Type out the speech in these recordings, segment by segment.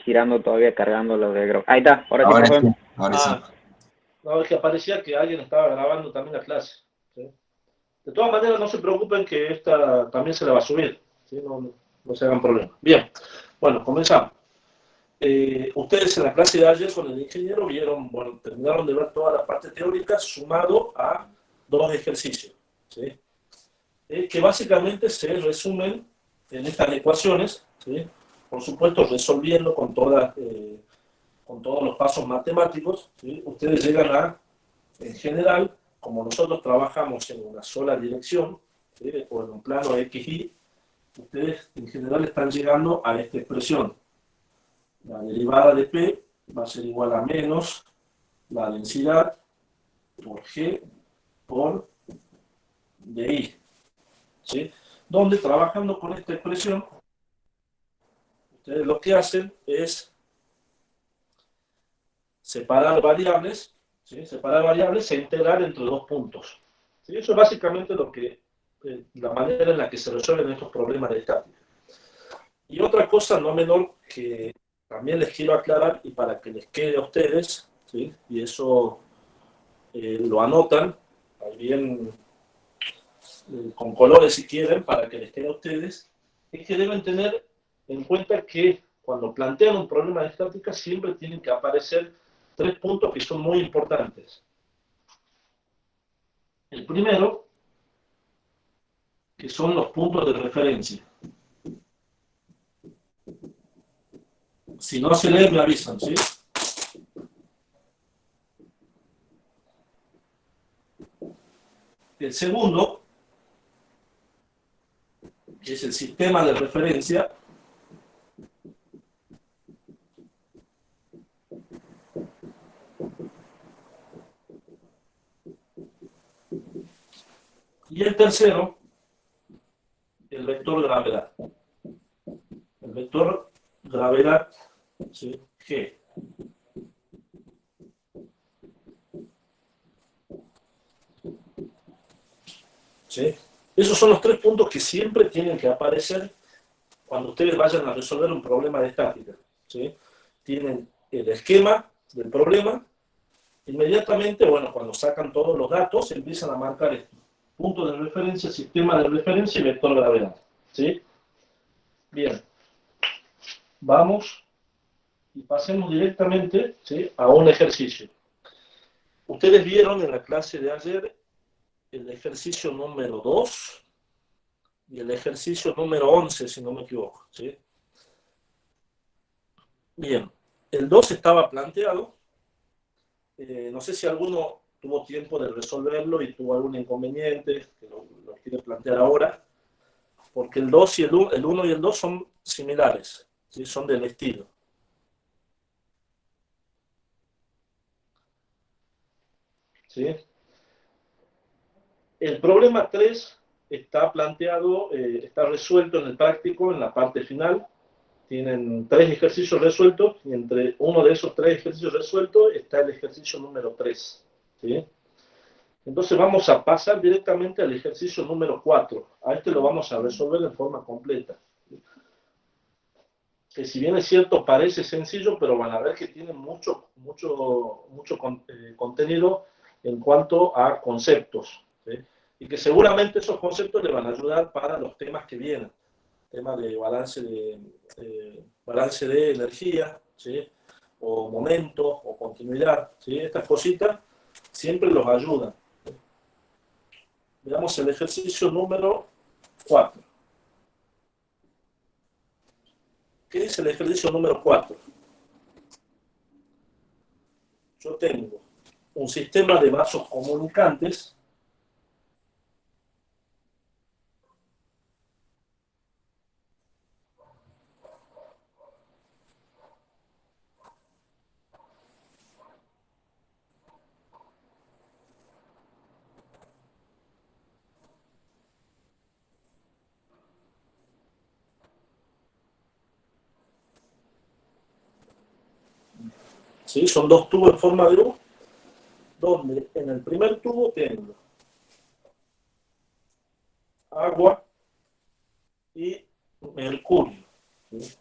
girando todavía, cargando lo de Grok. Ahí está, ahora sí, Ahora sí, profe. ahora sí. No, es que aparecía que alguien estaba grabando también la clase. ¿Sí? De todas maneras, no se preocupen que esta también se la va a subir. ¿Sí? No se hagan problema. Bien, bueno, comenzamos. Ustedes en la clase de ayer con el ingeniero vieron, bueno, terminaron de ver toda la parte teórica sumado a dos ejercicios, ¿sí? Que básicamente se resumen en estas ecuaciones, ¿sí? Por supuesto resolviendo con todos los pasos matemáticos, ¿sí? Ustedes llegan a, en general, como nosotros trabajamos en una sola dirección, ¿sí? O en un plano XY, ustedes en general están llegando a esta expresión. La derivada de P va a ser igual a menos la densidad por G por DI, ¿sí? Donde trabajando con esta expresión, ustedes lo que hacen es separar variables, ¿sí? Separar variables e integrar entre dos puntos. ¿Sí? Eso es básicamente la manera en la que se resuelven estos problemas de estática. Y otra cosa no menor que también les quiero aclarar y para que les quede a ustedes, ¿sí? Y eso lo anotan, ahí bien con colores si quieren, para que les quede a ustedes, es que deben tener en cuenta que cuando plantean un problema de estática siempre tienen que aparecer tres puntos que son muy importantes. El primero, que son los puntos de referencia. Si no se lee, me avisan, ¿sí? El segundo, que es el sistema de referencia. Y el tercero, el vector gravedad. El vector gravedad, ¿sí? G. ¿Sí? Esos son los tres puntos que siempre tienen que aparecer cuando ustedes vayan a resolver un problema de estática. ¿Sí? Tienen el esquema del problema, inmediatamente, bueno, cuando sacan todos los datos, empiezan a marcar esto. Punto de referencia, sistema de referencia y vector gravedad. ¿Sí? Bien. Vamos y pasemos directamente, ¿sí?, a un ejercicio. Ustedes vieron en la clase de ayer el ejercicio número 2 y el ejercicio número 11, si no me equivoco. ¿Sí? Bien, el 2 estaba planteado. No sé si alguno tuvo tiempo de resolverlo y tuvo algún inconveniente, que lo quiero plantear ahora, porque el 2 y el 1 y el 2 son similares, ¿sí? Son del estilo. ¿Sí? El problema 3 está planteado, está resuelto en el práctico, en la parte final. Tienen tres ejercicios resueltos y entre uno de esos tres ejercicios resueltos está el ejercicio número 3. ¿Sí? Entonces vamos a pasar directamente al ejercicio número 4. A este lo vamos a resolver de forma completa. Que si bien es cierto parece sencillo, pero van a ver que tiene mucho contenido en cuanto a conceptos. ¿Sí? Y que seguramente esos conceptos le van a ayudar para los temas que vienen. Tema de balance de energía, ¿sí? O momento, o continuidad. ¿Sí? Estas cositas siempre los ayudan. Veamos el ejercicio número 4. ¿Qué dice el ejercicio número 4? Yo tengo un sistema de vasos comunicantes ¿sí? Son dos tubos en forma de U, donde en el primer tubo tengo agua y mercurio. ¿Sí?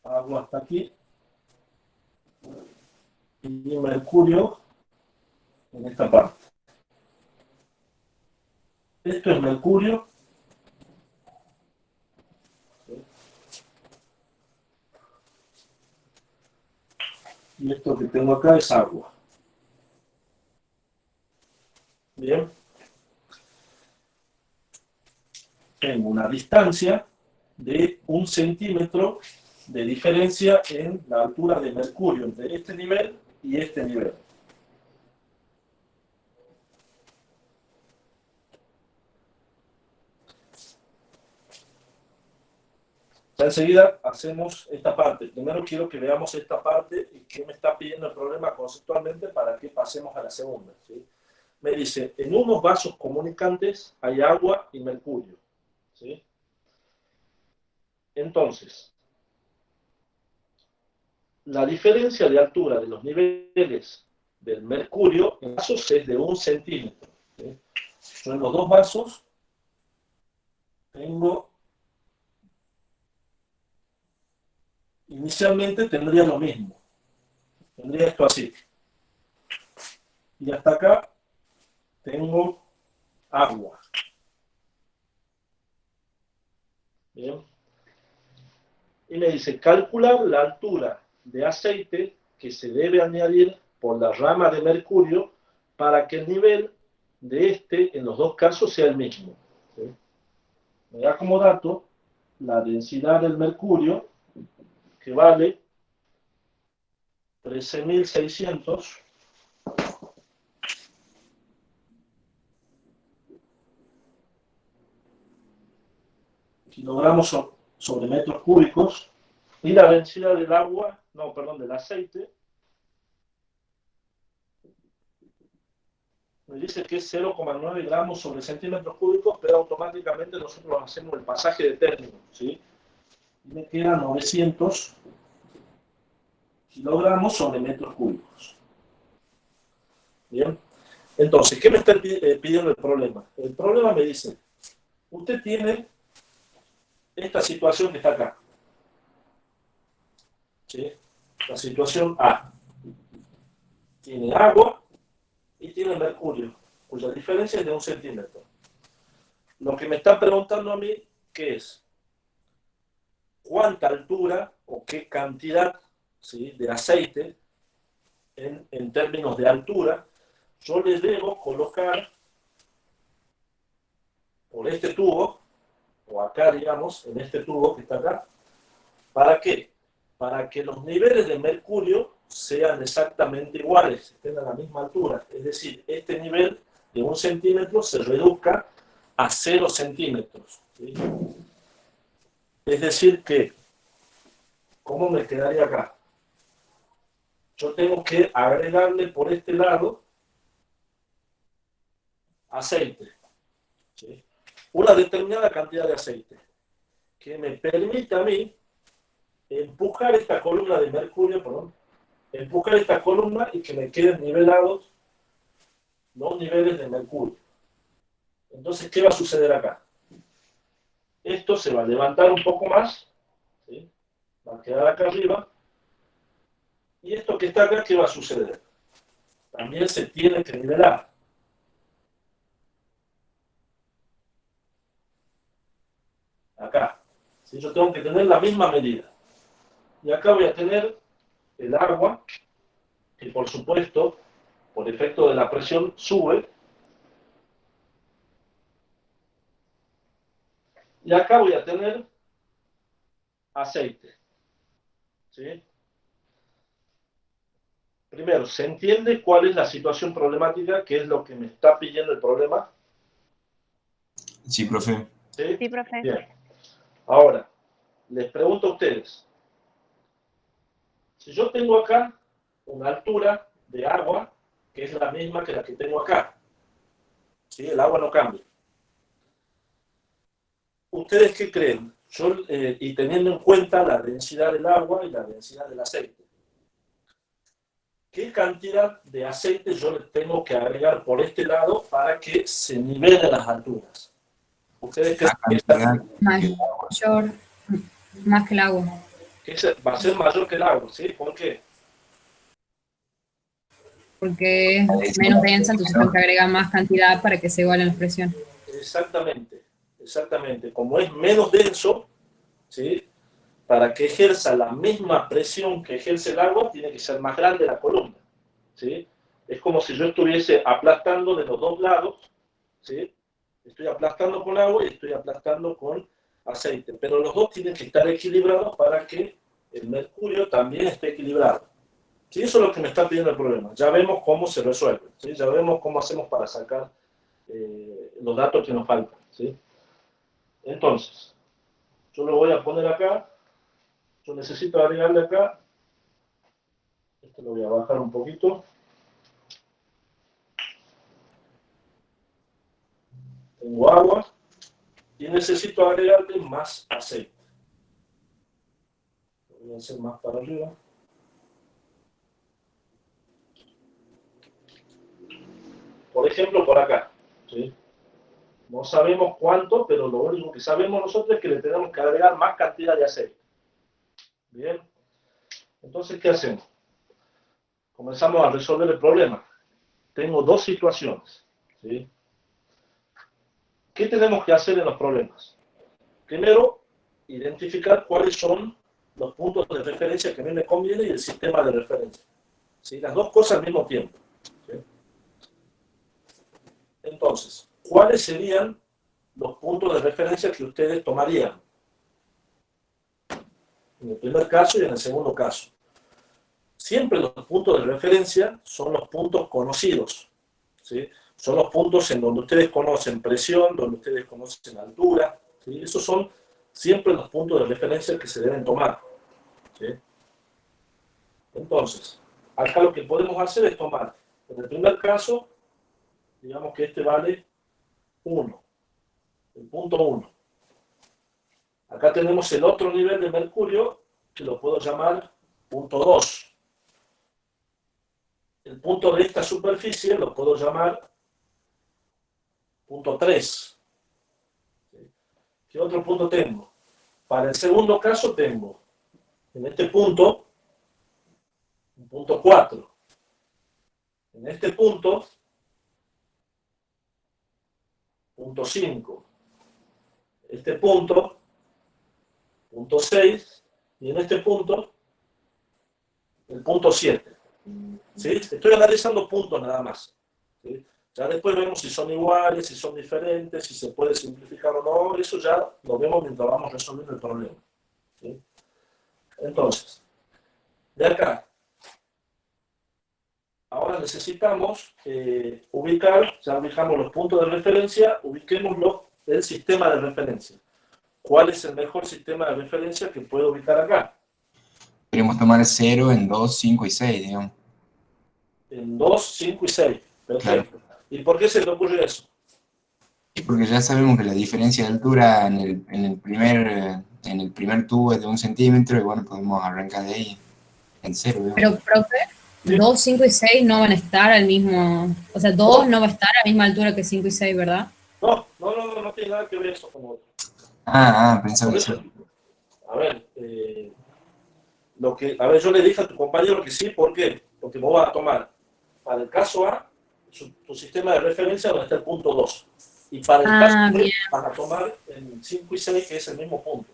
agua hasta aquí, y mercurio en esta parte. Esto es mercurio. Y esto que tengo acá es agua. Bien. Tengo una distancia de 1 centímetro de diferencia en la altura de mercurio entre este nivel y este nivel. Ya enseguida hacemos esta parte. Primero quiero que veamos esta parte y qué me está pidiendo el problema conceptualmente para que pasemos a la segunda, ¿sí? Me dice, en unos vasos comunicantes hay agua y mercurio, ¿sí? Entonces, la diferencia de altura de los niveles del mercurio en vasos es de 1 centímetro, ¿sí? Yo en los dos vasos tengo, inicialmente tendría lo mismo, tendría esto así, y hasta acá tengo agua. Bien. Y me dice, calcular la altura de aceite que se debe añadir por la rama de mercurio para que el nivel de este en los dos casos sea el mismo, ¿sí? Me da como dato la densidad del mercurio, que vale 13.600 kilogramos sobre metros cúbicos, y la densidad del agua, no, perdón, del aceite, me dice que es 0,9 gramos sobre centímetros cúbicos, pero automáticamente nosotros hacemos el pasaje de término, ¿sí? Y me quedan 900 kilogramos sobre metros cúbicos. Bien. Entonces, ¿qué me está pidiendo el problema? El problema me dice, usted tiene esta situación que está acá, ¿sí? La situación A. Tiene agua y tiene mercurio, cuya diferencia es de 1 centímetro. Lo que me está preguntando a mí, ¿qué es? ¿Cuánta altura o qué cantidad, ¿sí?, de aceite en términos de altura yo le debo colocar por este tubo, o acá, digamos, en este tubo que está acá? ¿Para qué? Para que los niveles de mercurio sean exactamente iguales, estén a la misma altura. Es decir, este nivel de 1 centímetro se reduzca a 0 centímetros, ¿sí? Es decir que, ¿cómo me quedaría acá? Yo tengo que agregarle por este lado aceite, ¿sí? Una determinada cantidad de aceite que me permite a mí empujar esta columna de mercurio, perdón, empujar esta columna y que me queden nivelados los niveles de mercurio. Entonces, ¿qué va a suceder acá? Esto se va a levantar un poco más, ¿sí? Va a quedar acá arriba, y esto que está acá, ¿qué va a suceder? También se tiene que nivelar. Acá. ¿Sí? Yo tengo que tener la misma medida. Y acá voy a tener el agua, que por supuesto, por efecto de la presión, sube. Y acá voy a tener aceite, ¿sí? Primero, ¿se entiende cuál es la situación problemática? ¿Qué es lo que me está pidiendo el problema? Sí, profe. ¿Sí? Sí, profe. Bien. Ahora, les pregunto a ustedes. Si yo tengo acá una altura de agua que es la misma que la que tengo acá, ¿sí? El agua no cambia. ¿Ustedes qué creen? Y teniendo en cuenta la densidad del agua y la densidad del aceite, ¿qué cantidad de aceite yo le tengo que agregar por este lado para que se nivelen las alturas? ¿Ustedes creen que cantidad Mayor, más que el agua. que va a ser mayor que el agua, ¿sí? ¿Por qué? Porque es menos densa, entonces tengo que agregar más cantidad para que se igualen las presiones. Exactamente, exactamente. Como es menos denso, ¿sí? Para que ejerza la misma presión que ejerce el agua, tiene que ser más grande la columna, ¿sí? Es como si yo estuviese aplastando de los dos lados, ¿sí? Estoy aplastando con agua y estoy aplastando con aceite, pero los dos tienen que estar equilibrados para que el mercurio también esté equilibrado. ¿Sí? Eso es lo que me está pidiendo el problema. Ya vemos cómo se resuelve, ¿sí? Ya vemos cómo hacemos para sacar los datos que nos faltan, ¿sí? Entonces, yo lo voy a poner acá. Yo necesito agregarle acá. Esto lo voy a bajar un poquito. Tengo agua y necesito agregarle más aceite. Lo voy a hacer más para arriba. Por ejemplo, por acá, ¿sí? No sabemos cuánto, pero lo único que sabemos nosotros es que le tenemos que agregar más cantidad de aceite. Bien. Entonces, ¿qué hacemos? Comenzamos a resolver el problema. Tengo dos situaciones, ¿sí? ¿Qué tenemos que hacer en los problemas? Primero, identificar cuáles son los puntos de referencia que a mí me conviene y el sistema de referencia. ¿Sí? Las dos cosas al mismo tiempo. ¿Sí? Entonces, ¿cuáles serían los puntos de referencia que ustedes tomarían? En el primer caso y en el segundo caso. Siempre los puntos de referencia son los puntos conocidos, ¿sí? Son los puntos en donde ustedes conocen presión, donde ustedes conocen altura, ¿sí? Esos son siempre los puntos de referencia que se deben tomar, ¿sí? Entonces, acá lo que podemos hacer es tomar, en el primer caso, digamos que este vale 1, el punto 1. Acá tenemos el otro nivel de mercurio, que lo puedo llamar punto 2. El punto de esta superficie lo puedo llamar punto 3. ¿Qué otro punto tengo? Para el segundo caso tengo, en este punto, un punto 4. En este punto, punto 5. Este punto, punto 6. Y en este punto, el punto 7. ¿Sí? Estoy analizando puntos nada más, ¿sí? Ya después vemos si son iguales, si son diferentes, si se puede simplificar o no. Eso ya lo vemos mientras vamos resolviendo el problema, ¿sí? Entonces, de acá, ahora necesitamos ubicar, ya ubicamos los puntos de referencia, ubiquémoslo del sistema de referencia. ¿Cuál es el mejor sistema de referencia que puedo ubicar acá? Queremos tomar 0 en 2, 5 y 6, digamos. En 2, 5 y 6. Perfecto. Claro. ¿Y por qué se te ocurre eso? Porque ya sabemos que la diferencia de altura en el primer tubo es de 1 centímetro y bueno, podemos arrancar de ahí en 0. Digamos. Pero, profe, 2, 5 y 6 no van a estar al mismo... O sea, 2 no va a estar a la misma altura que 5 y 6, ¿verdad? No tiene nada que ver eso con otro. Pensaba que sí. A ver, yo le dije a tu compañero que sí, ¿por qué? Porque vos vas a tomar, para el caso A, tu sistema de referencia donde está el punto 2. Y para el caso B, vas a tomar el 5 y 6, que es el mismo punto.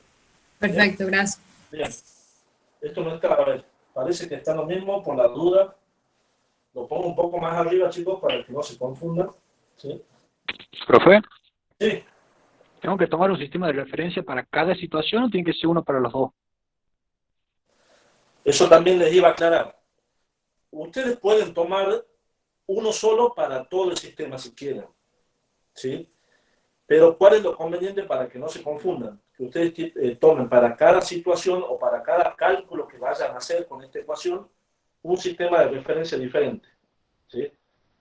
Perfecto, ¿bien? Gracias. Bien. Esto no está, a ver, parece que está lo mismo, por la duda. Lo pongo un poco más arriba, chicos, para que no se confundan. ¿Sí? ¿Profe? Sí. ¿Tengo que tomar un sistema de referencia para cada situación o tiene que ser uno para los dos? Eso también les iba a aclarar. Ustedes pueden tomar uno solo para todo el sistema si quieren, ¿sí? Pero ¿cuál es lo conveniente para que no se confundan? Que ustedes tomen para cada situación o para cada cálculo que vayan a hacer con esta ecuación un sistema de referencia diferente, ¿sí?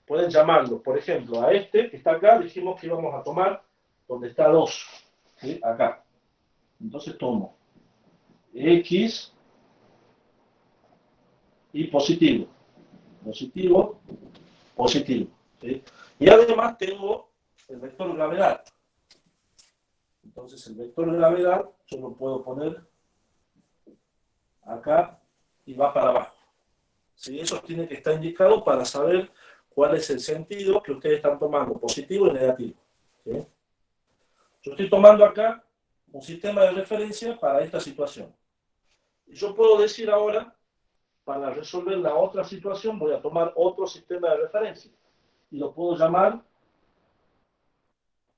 Pueden llamarlo, por ejemplo, a este que está acá, dijimos que íbamos a tomar donde está 2, ¿sí? Acá. Entonces tomo X y positivo, positivo, positivo, ¿sí? Y además tengo el vector de gravedad. Entonces el vector de gravedad yo lo puedo poner acá y va para abajo. ¿Sí? Eso tiene que estar indicado para saber cuál es el sentido que ustedes están tomando, positivo y negativo. ¿Sí? Yo estoy tomando acá un sistema de referencia para esta situación. Y yo puedo decir ahora, para resolver la otra situación, voy a tomar otro sistema de referencia. Y lo puedo llamar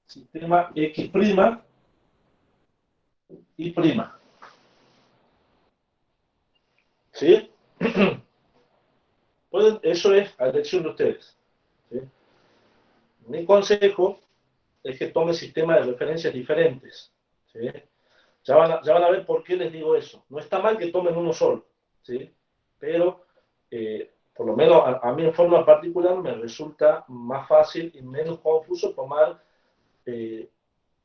sistema X' y prima. ¿Sí? Eso es a elección de ustedes. ¿Sí? Mi consejo es que tomen sistemas de referencias diferentes. ¿Sí? Ya van a ver por qué les digo eso. No está mal que tomen uno solo, ¿sí? Pero, por lo menos a mí en forma particular me resulta más fácil y menos confuso tomar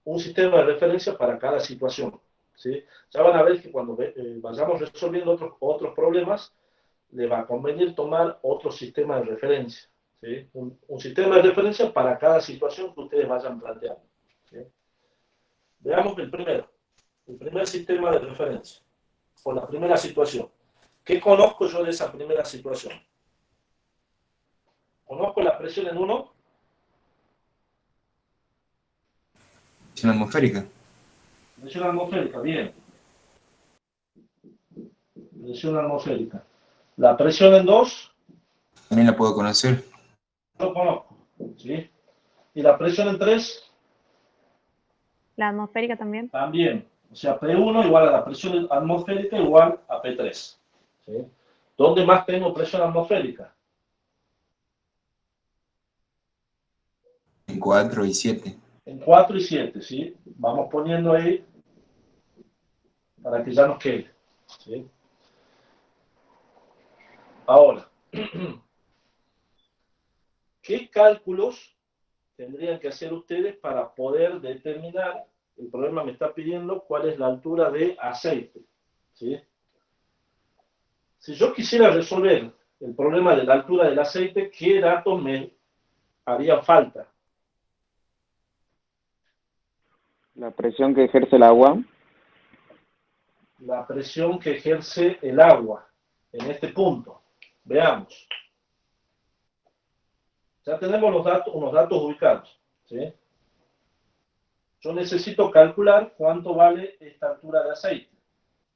un sistema de referencia para cada situación, ¿sí? Ya van a ver que cuando vayamos resolviendo otros problemas, les va a convenir tomar otro sistema de referencia, ¿sí? Un sistema de referencia para cada situación que ustedes vayan planteando, ¿sí? Veamos el primer sistema de referencia, o la primera situación. ¿Qué conozco yo de esa primera situación? ¿Conozco la presión en 1? Presión atmosférica. Presión atmosférica, bien. Presión atmosférica. La presión en 2, También la puedo conocer. lo conozco, ¿sí? Y la presión en 3, La atmosférica también. también. O sea, P1 igual a la presión atmosférica igual a P3. ¿Sí? ¿Dónde más tengo presión atmosférica? En 4 y 7. En 4 y 7, ¿sí? Vamos poniendo ahí para que ya nos quede, ¿sí? Ahora, ¿qué cálculos tendrían que hacer ustedes para poder determinar? El problema me está pidiendo cuál es la altura de aceite, ¿sí? Si yo quisiera resolver el problema de la altura del aceite, ¿qué datos me harían falta? La presión que ejerce el agua. La presión que ejerce el agua en este punto. Veamos. Ya tenemos unos datos ubicados, ¿sí? Yo necesito calcular cuánto vale esta altura de aceite.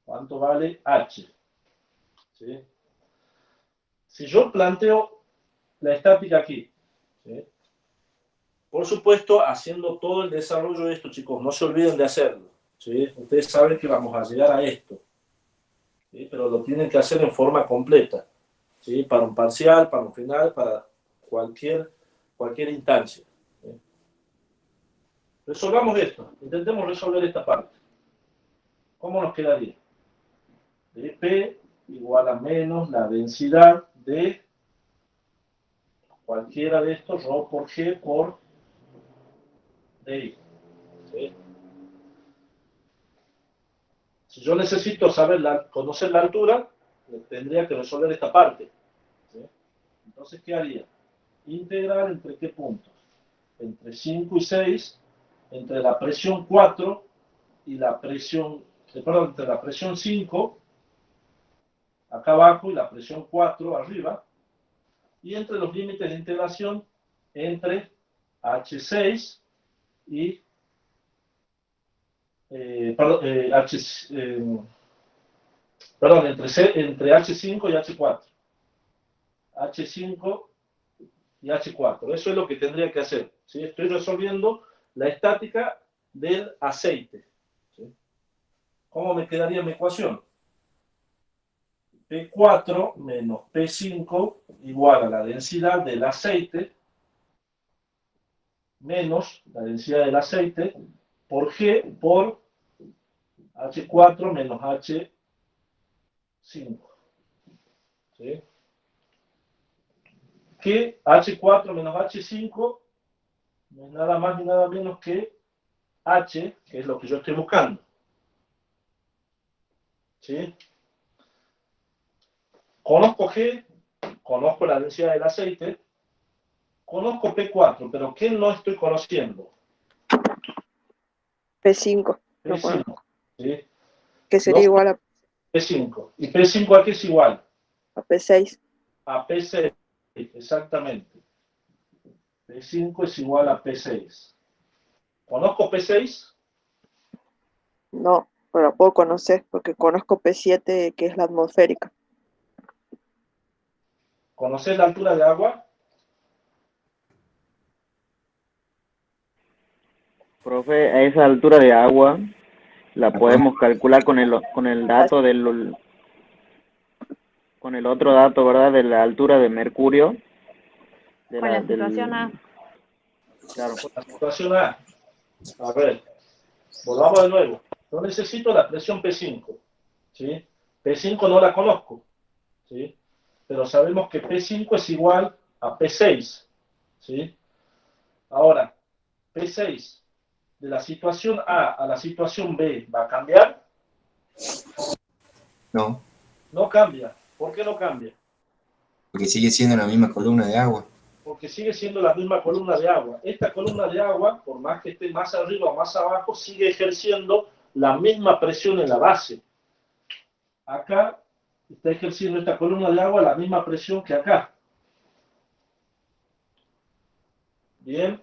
Cuánto vale H. ¿Sí? Si yo planteo la estática aquí, ¿sí? Por supuesto, haciendo todo el desarrollo de esto, chicos, no se olviden de hacerlo, ¿sí? Ustedes saben que vamos a llegar a esto, ¿sí? Pero lo tienen que hacer en forma completa, ¿sí? Para un parcial, para un final, para cualquier instancia, ¿sí? Resolvamos esto, intentemos resolver esta parte. ¿Cómo nos quedaría? dP igual a menos la densidad de cualquiera de estos, ρ por G por DI. ¿Sí? Si yo necesito conocer la altura, tendría que resolver esta parte. ¿Sí? Entonces, ¿qué haría? Integrar entre qué puntos? Entre 5 y 6, entre la presión 4 y la presión, perdón, entre la presión 5 acá abajo y la presión 4 arriba, y entre los límites de integración entre H6 y entre H5 y H4. H5 y H4. Eso es lo que tendría que hacer, ¿sí? Estoy resolviendo la estática del aceite, ¿sí? ¿Cómo me quedaría mi ecuación? P4 menos P5 igual a la densidad del aceite menos la densidad del aceite por G por H4 menos H5. ¿Sí? Que H4 menos H5 no es nada más ni nada menos que H, que es lo que yo estoy buscando. ¿Sí? Conozco G, conozco la densidad del aceite, conozco P4, pero ¿qué no estoy conociendo? P5, no P5. conozco. ¿Sí? Que sería igual a P5. ¿Y P5 a qué es igual? A P6. A P6, exactamente. P5 es igual a P6. ¿Conozco P6? No, pero la puedo conocer porque conozco P7, que es la atmosférica. ¿Conocés la altura de agua? Profe, a esa altura de agua la podemos calcular con el dato con el otro dato, ¿verdad? De la altura de Mercurio. Con la situación A. Claro. La situación A. A ver, volvamos de nuevo. Yo necesito la presión P5. ¿Sí? P5 no la conozco. ¿Sí? Pero sabemos que P5 es igual a P6. ¿Sí? Ahora, P6 de la situación A a la situación B, ¿va a cambiar? No, No cambia. ¿Por qué no cambia? porque sigue siendo la misma columna de agua. Porque sigue siendo la misma columna de agua. Esta columna de agua, por más que esté más arriba o más abajo, sigue ejerciendo la misma presión en la base. Acá está ejerciendo esta columna de agua la misma presión que acá. Bien,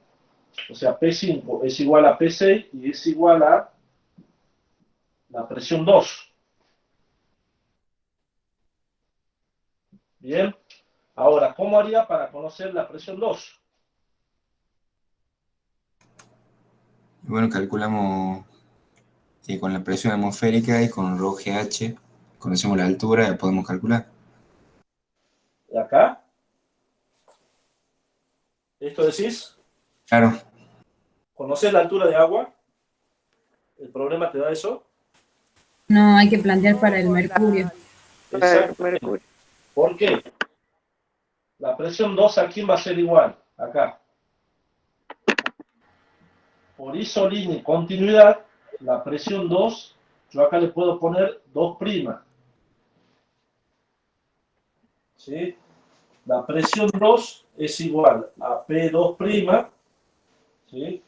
o sea, P5 es igual a P6 y es igual a la presión 2. Bien, ahora, ¿cómo haría para conocer la presión 2? Y bueno, calculamos con la presión atmosférica y con ρGH, conocemos la altura, la podemos calcular. ¿De acá? ¿Esto decís? Claro, ¿Conocés la altura de agua? ¿El problema te da eso? No, hay que plantear para el mercurio. Exacto. Mercurio. ¿Por qué? La presión 2 a quién va a ser igual, acá. Por isolínea y continuidad, la presión 2, yo acá le puedo poner 2'. ¿Sí? La presión 2 es igual a P2'. ¿Sí?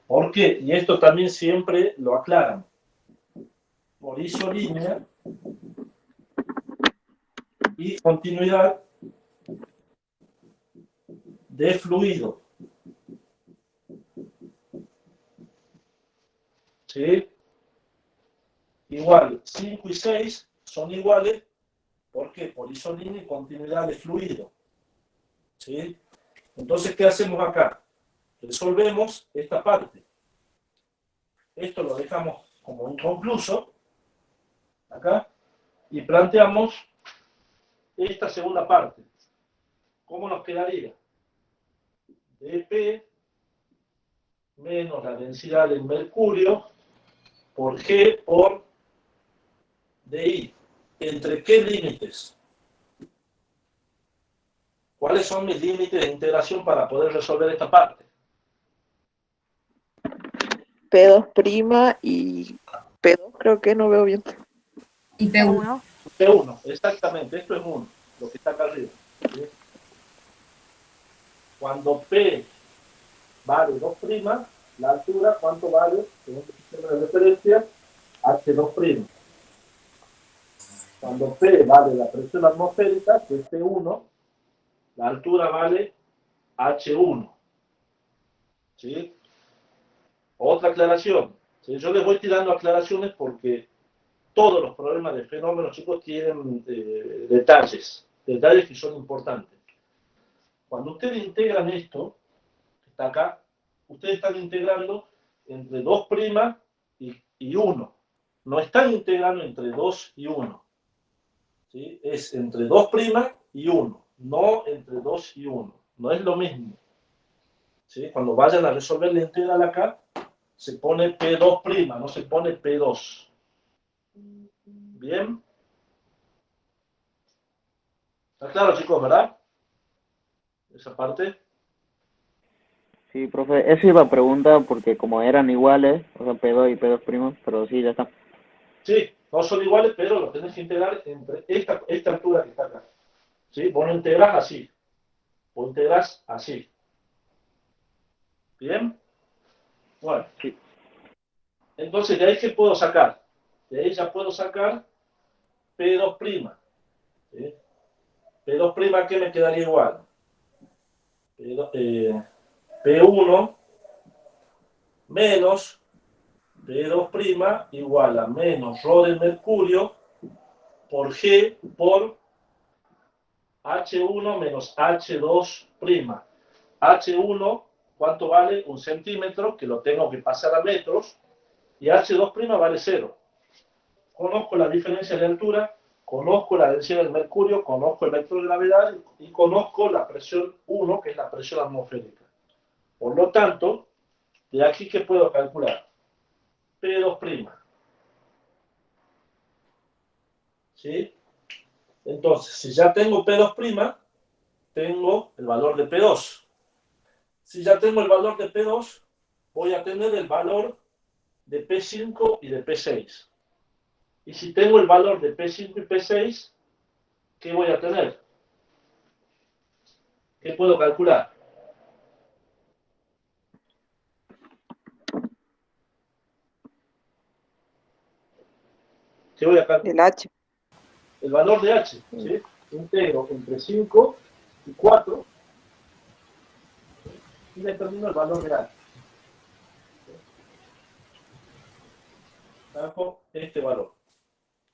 ¿Por qué? Y esto también siempre lo aclaran. Por isolínea y continuidad de fluido. ¿Sí? Igual, 5 y 6 son iguales. ¿Por qué? Por isolínea y continuidad de fluido. ¿Sí? Entonces, ¿qué hacemos acá? Resolvemos esta parte. Esto lo dejamos como inconcluso, acá, y planteamos esta segunda parte. ¿Cómo nos quedaría? dP menos la densidad del mercurio por G por DI. ¿Entre qué límites? ¿Cuáles son mis límites de integración para poder resolver esta parte? P2' y P2 creo que no veo bien. Y P1. P1. P1, exactamente, esto es 1, lo que está acá arriba. ¿Sí? Cuando P vale 2', la altura, ¿cuánto vale? Según el sistema de referencia, H2'. Cuando P vale la presión atmosférica, que es P1, la altura vale H1. ¿Sí? Otra aclaración. ¿Sí? Yo les voy tirando aclaraciones porque todos los problemas de fenómenos, chicos, tienen detalles que son importantes. Cuando ustedes integran esto, que está acá, ustedes están integrando entre 2' y 1. No están integrando entre 2 y 1. ¿Sí? Es entre 2' y 1, no entre 2 y 1. No es lo mismo. ¿Sí? Cuando vayan a resolver la integral acá, se pone P2', no se pone P2. ¿Bien? ¿Está claro, chicos, verdad? Esa parte. Sí, profe, eso iba a preguntar porque como eran iguales, o sea, P2 y P2', pero sí, ya está. Sí, no son iguales, pero lo tenés que integrar entre esta altura que está acá. ¿Sí? Vos lo integrás así. Vos integrás así. ¿Bien? Bueno. Sí. Entonces, ¿de ahí qué puedo sacar? De ahí ya puedo sacar P2'. ¿Sí? P2', ¿qué me quedaría igual? P1 menos P2' igual a menos ρ de mercurio por G por H1 menos H2'. H1, ¿cuánto vale? 1 centímetro, que lo tengo que pasar a metros, y H2' vale 0. Conozco la diferencia de altura, conozco la densidad del mercurio, conozco el vector de gravedad y conozco la presión 1, que es la presión atmosférica. Por lo tanto, de aquí, ¿qué puedo calcular? P2'. ¿Sí? Entonces, si ya tengo P2', tengo el valor de P2. Si ya tengo el valor de P2, voy a tener el valor de P5 y de P6. Y si tengo el valor de P5 y P6, ¿qué voy a tener? ¿Qué puedo calcular? ¿Qué voy a calcular? El H. El valor de H, ¿sí? Integro entre 5 y 4 y determino el valor de H. Saco este valor.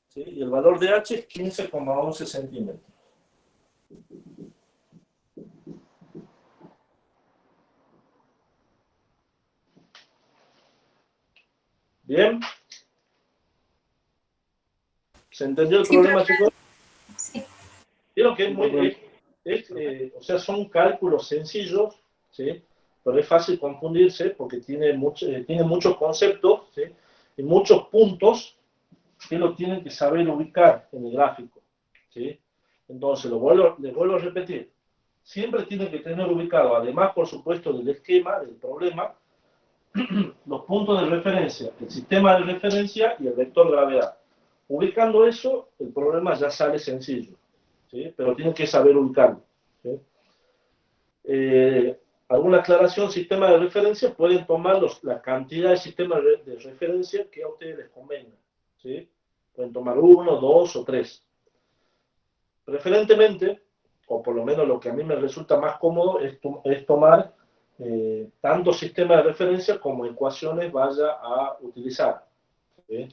¿Sí? Y el valor de H es 15,11 centímetros. ¿Bien? ¿Se entendió el Sí, problema, profe. chicos? Sí. Vieron que es muy, o sea, son cálculos sencillos, ¿sí? Pero es fácil confundirse porque tiene muchos conceptos, ¿sí? Y muchos puntos que lo tienen que saber ubicar en el gráfico, ¿sí? Entonces, les vuelvo a repetir. Siempre tienen que tener ubicado, además, por supuesto, del esquema, del problema, los puntos de referencia, el sistema de referencia y el vector de gravedad. Ubicando eso, el problema ya sale sencillo, ¿sí? Pero tienen que saber ubicarlo, ¿sí? Alguna aclaración, sistema de referencia, pueden tomar la cantidad de sistemas de referencia que a ustedes les convenga, ¿sí? Pueden tomar 1, 2 o 3. Preferentemente, o por lo menos lo que a mí me resulta más cómodo, es tomar tanto sistemas de referencia como ecuaciones vaya a utilizar, ¿sí?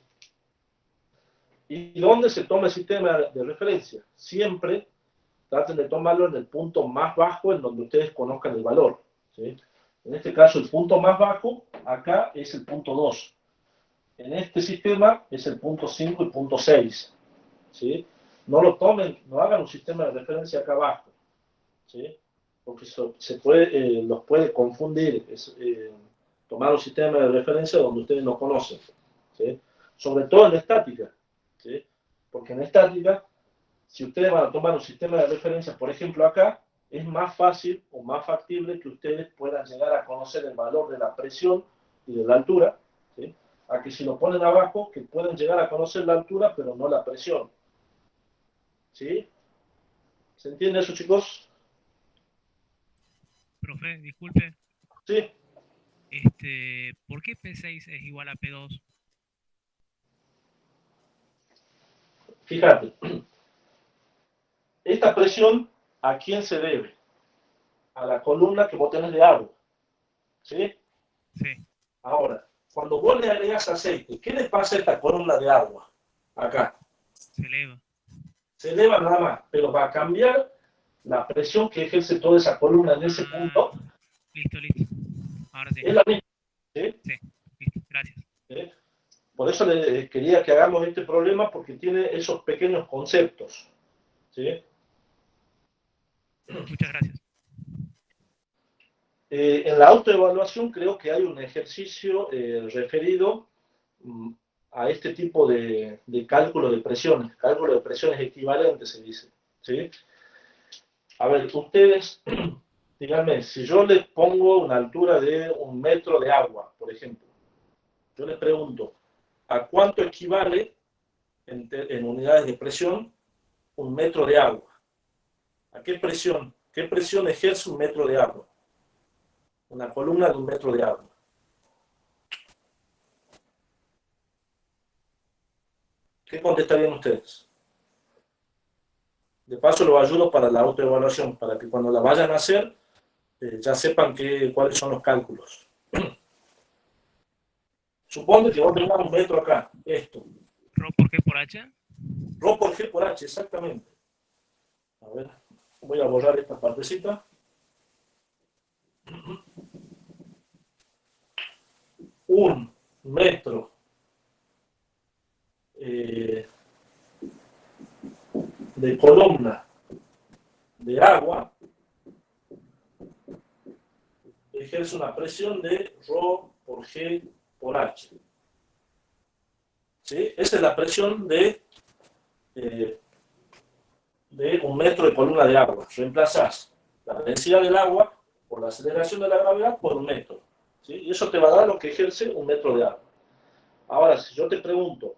¿Y dónde se toma el sistema de referencia? Siempre traten de tomarlo en el punto más bajo en donde ustedes conozcan el valor, ¿sí? En este caso, el punto más bajo, acá es el punto 2. En este sistema es el punto 5 y punto 6, ¿sí? No lo tomen, no hagan un sistema de referencia acá abajo, ¿sí? Porque los puede confundir, tomar un sistema de referencia donde ustedes no conocen, ¿sí? Sobre todo en estática, ¿sí? Porque en estática, si ustedes van a tomar un sistema de referencia, por ejemplo acá, es más fácil o más factible que ustedes puedan llegar a conocer el valor de la presión y de la altura, ¿sí? A que si lo ponen abajo, que pueden llegar a conocer la altura, pero no la presión, ¿sí? ¿Se entiende eso, chicos? Profe, disculpe, Sí. ¿Por qué P6 es igual a P2? Fíjate, esta presión, ¿a quién se debe? A la columna que vos tenés de agua, ¿sí? Sí, Ahora, cuando vos le agregas aceite, ¿qué le pasa a esta columna de agua? Acá. se eleva. Se eleva nada más, pero va a cambiar la presión que ejerce toda esa columna en ese punto. Listo, listo. Ahora sí. Es la misma, ¿sí? Sí, listo, gracias. ¿Sí? Por eso quería que hagamos este problema, porque tiene esos pequeños conceptos, ¿sí? Muchas gracias. En la autoevaluación creo que hay un ejercicio referido a este tipo de cálculo de presiones equivalentes se dice, ¿sí? A ver, ustedes, díganme, si yo les pongo una altura de 1 metro de agua, por ejemplo, yo les pregunto, ¿a cuánto equivale en unidades de presión 1 metro de agua? ¿A qué presión? ¿Qué presión ejerce 1 metro de agua? Una columna de 1 metro de agua. ¿Qué contestarían ustedes? De paso lo ayudo para la autoevaluación, para que cuando la vayan a hacer, ya sepan cuáles son los cálculos. Supone que vos tengas un metro acá, esto. ¿Rho por G por H? Rho por G por H, exactamente. A ver, voy a borrar esta partecita. Un metro de columna de agua ejerce una presión de Rho por G por H. ¿Sí? Esa es la presión de un metro de columna de agua. Reemplazás la densidad del agua por la aceleración de la gravedad por un metro. ¿Sí? Y eso te va a dar lo que ejerce un metro de agua. Ahora, si yo te pregunto,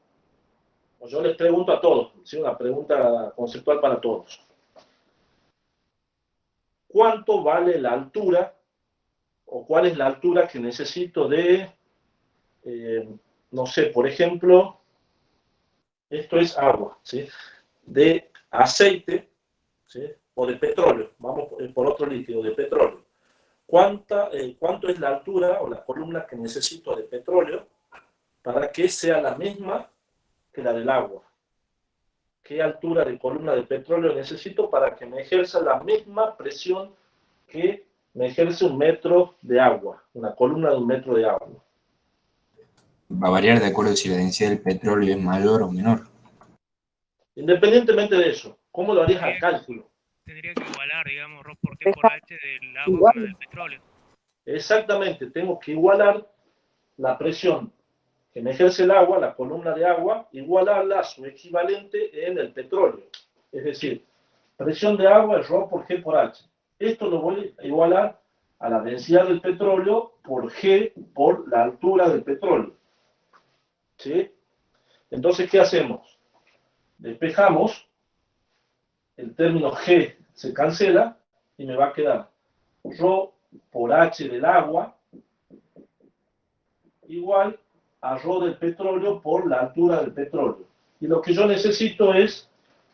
o yo les pregunto a todos, ¿sí? Una pregunta conceptual para todos. ¿Cuánto vale la altura, o cuál es la altura que necesito de, no sé, por ejemplo, esto es agua, ¿sí? De aceite, ¿sí? O de petróleo, vamos por otro líquido, de petróleo. ¿Cuánto es la altura o la columna que necesito de petróleo para que sea la misma que la del agua? ¿Qué altura de columna de petróleo necesito para que me ejerza la misma presión que me ejerce un metro de agua, una columna de un metro de agua? Va a variar de acuerdo si la densidad del petróleo es mayor o menor. Independientemente de eso, ¿cómo lo harías al cálculo? Tendría que igualar, digamos, Rho por G por H del agua con la del petróleo. Exactamente, tengo que igualar la presión que me ejerce el agua, la columna de agua, igualarla a su equivalente en el petróleo. Es decir, presión de agua es Rho por G por H. Esto lo voy a igualar a la densidad del petróleo por G por la altura del petróleo. ¿Sí? Entonces, ¿qué hacemos? Despejamos, el término G se cancela y me va a quedar Rho por H del agua igual a Rho del petróleo por la altura del petróleo. Y lo que yo necesito es,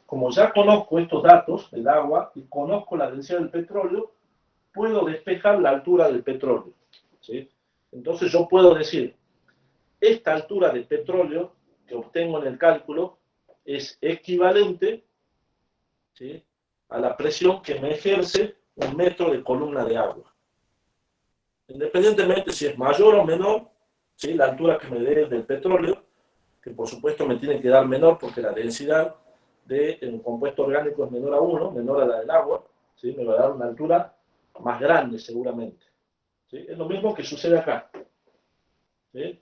como ya conozco estos datos del agua y conozco la densidad del petróleo, puedo despejar la altura del petróleo. ¿Sí? Entonces yo puedo decir, esta altura de petróleo que obtengo en el cálculo es equivalente, ¿sí?, a la presión que me ejerce un metro de columna de agua. Independientemente si es mayor o menor, ¿sí?, la altura que me dé del petróleo, que por supuesto me tiene que dar menor porque la densidad de un compuesto orgánico es menor a 1, menor a la del agua, ¿sí?, me va a dar una altura más grande seguramente. ¿Sí? Es lo mismo que sucede acá. ¿Sí?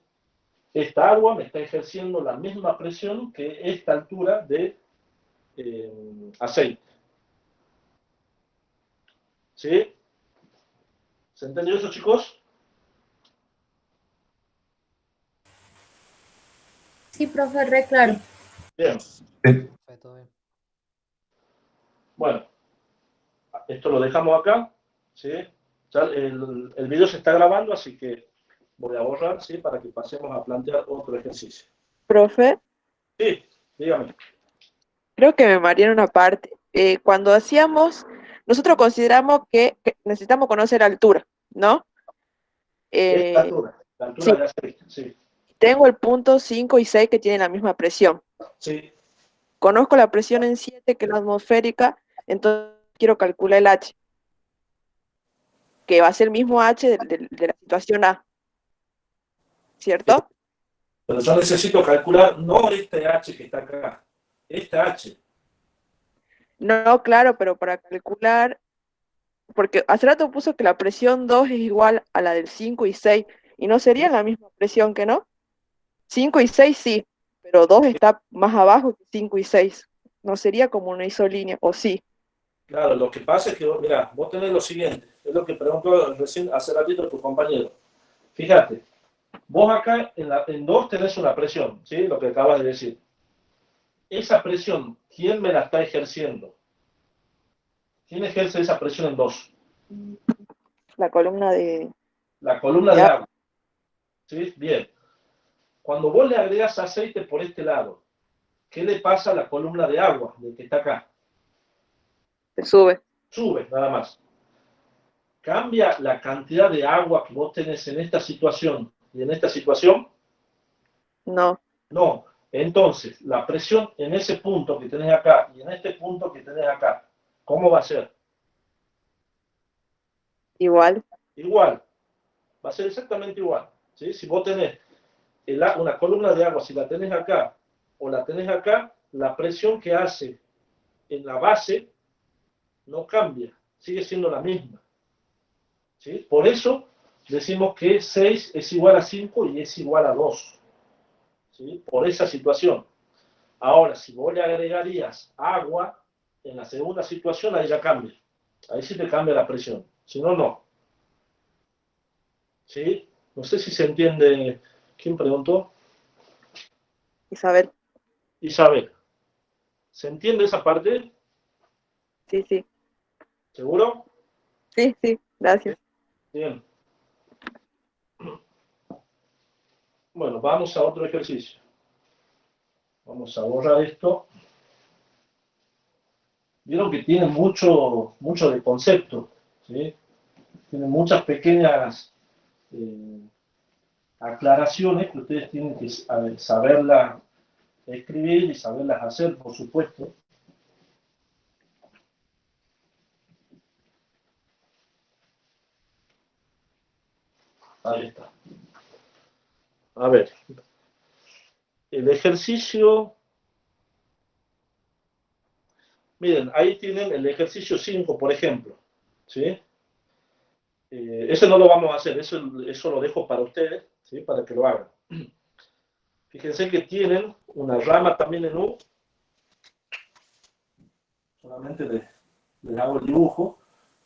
Esta agua me está ejerciendo la misma presión que esta altura de aceite. ¿Sí? ¿Se entendió eso, chicos? Sí, profe, re claro. Bien. Sí. Bueno, esto lo dejamos acá. ¿Sí? Ya el video se está grabando, así que voy a borrar, ¿sí?, para que pasemos a plantear otro ejercicio. Profe, Sí, dígame. creo que me mareé en una parte. Cuando nosotros consideramos que necesitamos conocer altura, ¿no? Esta Eh, la altura sí, de aceite, sí. tengo el punto 5 y 6 que tienen la misma presión. Sí, Conozco la presión en 7, que es la atmosférica, entonces quiero calcular el H, que va a ser el mismo H de la situación A, ¿cierto? pero yo necesito calcular no este H que está acá, este H. No, claro, pero para calcular, porque hace rato puso que la presión 2 es igual a la del 5 y 6, y no sería la misma presión, ¿que no? 5 y 6 sí, pero 2 está más abajo que 5 y 6. No sería como una isolínea, o sí. Claro, lo que pasa es que, mira, vos tenés lo siguiente, es lo que preguntó recién hace ratito tu compañero. Fíjate, vos acá en 2 tenés una presión, ¿sí? Lo que acabas de decir. Esa presión, ¿quién me la está ejerciendo? ¿Quién ejerce esa presión en 2? La columna de... La columna de Ya, agua. ¿Sí? Bien. Cuando vos le agregas aceite por este lado, ¿qué le pasa a la columna de agua del que está acá? Te sube. Sube, nada más. ¿Cambia la cantidad de agua que vos tenés en esta situación y en esta situación? No. No. Entonces, la presión en ese punto que tenés acá y en este punto que tenés acá, ¿cómo va a ser? Igual. Igual. Va a ser exactamente igual. ¿Sí? Si vos tenés una columna de agua, si la tenés acá o la tenés acá, la presión que hace en la base no cambia, sigue siendo la misma. ¿Sí? Por eso decimos que 6 es igual a 5 y es igual a 2. ¿Sí? Por esa situación. Ahora, si vos le agregarías agua en la segunda situación, ahí ya cambia. Ahí sí te cambia la presión. Si no, no. ¿Sí? No sé si se entiende. ¿Quién preguntó? Isabel. Isabel. ¿Se entiende esa parte? Sí, sí. ¿Seguro? Sí, sí. Gracias. Bien. Bueno, vamos a otro ejercicio. Vamos a borrar esto. Vieron que tiene mucho de concepto, ¿sí? Tiene muchas pequeñas aclaraciones que ustedes tienen que saberlas escribir y saberlas hacer, por supuesto. Ahí está. A ver. El ejercicio. Miren, ahí tienen el ejercicio 5, por ejemplo. ¿Sí? Ese no lo vamos a hacer, eso lo dejo para ustedes, ¿sí? Para que lo hagan. Fíjense que tienen una rama también en U. Solamente les hago el dibujo.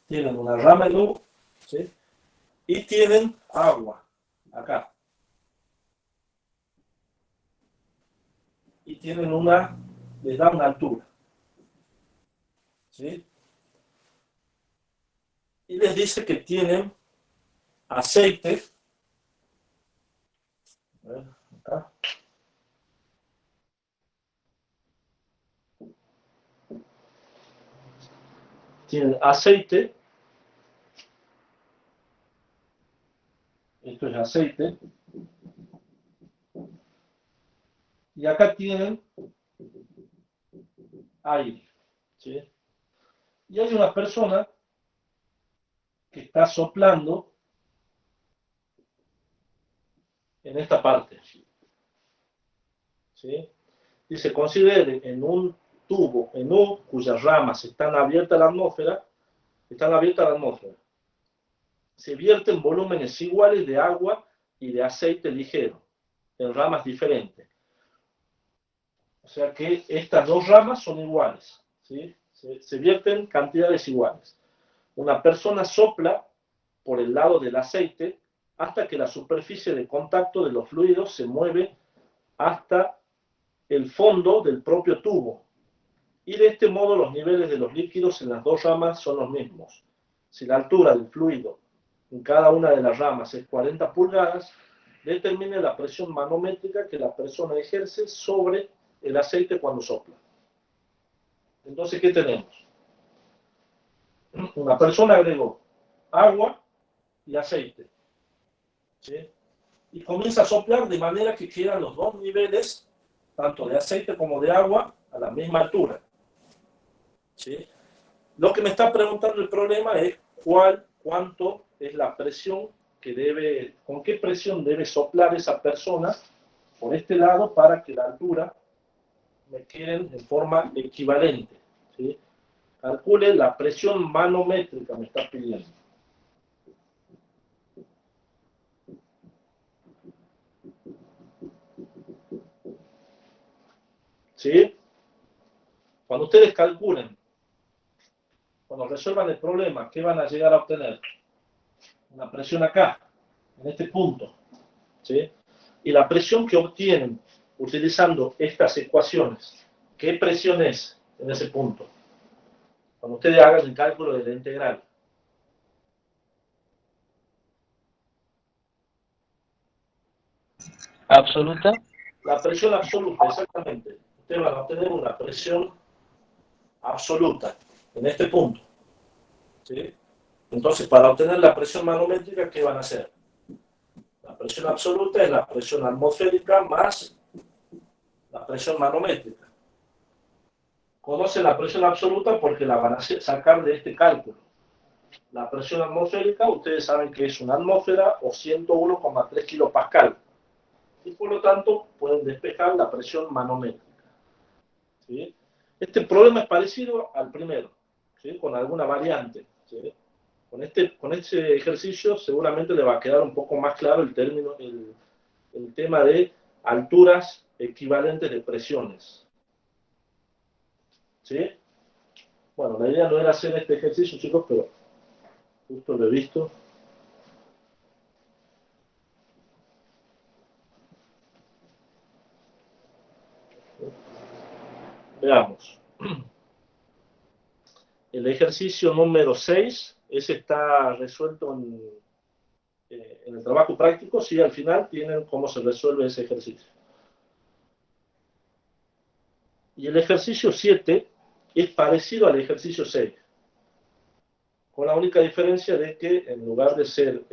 Tienen una rama en U, ¿sí? Y tienen agua acá. Y tienen les da una altura. ¿Sí? Y les dice que tienen aceite. A ver, acá. Tienen aceite. Esto es aceite. Y acá tienen aire. ¿Sí? Y hay una persona que está soplando en esta parte. ¿Sí? Dice, considere en un tubo en U cuyas ramas están abiertas a la atmósfera, se vierten volúmenes iguales de agua y de aceite ligero en ramas diferentes. O sea que estas dos ramas son iguales, ¿sí? Se vierten cantidades iguales. Una persona sopla por el lado del aceite hasta que la superficie de contacto de los fluidos se mueve hasta el fondo del propio tubo. Y de este modo los niveles de los líquidos en las dos ramas son los mismos. Si la altura del fluido en cada una de las ramas es 40 pulgadas, determine la presión manométrica que la persona ejerce sobre el aceite cuando sopla. Entonces, ¿qué tenemos? Una persona agregó agua y aceite, ¿sí? Y comienza a soplar de manera que quedan los dos niveles, tanto de aceite como de agua, a la misma altura, ¿sí? Lo que me está preguntando el problema es cuánto es la presión con qué presión debe soplar esa persona por este lado para que la altura me queden en forma equivalente, ¿sí? Calcule la presión manométrica, me está pidiendo. ¿Sí? Cuando ustedes calculen, cuando resuelvan el problema, ¿qué van a llegar a obtener? Una presión acá, en este punto, ¿sí? Y la presión que obtienen utilizando estas ecuaciones, ¿qué presión es en ese punto? Cuando ustedes hagan el cálculo de la integral. Absoluta. La presión absoluta, exactamente. Ustedes van a obtener una presión absoluta. en este punto. ¿Sí? Entonces, para obtener la presión manométrica, ¿qué van a hacer? La presión absoluta es la presión atmosférica más la presión manométrica. Conocen la presión absoluta porque la van a sacar de este cálculo. La presión atmosférica, ustedes saben que es una atmósfera o 101,3 kilopascal. Y por lo tanto, pueden despejar la presión manométrica. ¿Sí? Este problema es parecido al primero, ¿sí? Con alguna variante. ¿Sí? Con este ejercicio seguramente le va a quedar un poco más claro el tema de alturas equivalentes de presiones. ¿Sí? Bueno, la idea no era hacer este ejercicio, chicos, pero justo lo he visto. Veamos. El ejercicio número 6, ese está resuelto en el trabajo práctico, sí, al final tienen cómo se resuelve ese ejercicio. Y el ejercicio 7 es parecido al ejercicio 6, con la única diferencia de que en lugar de ser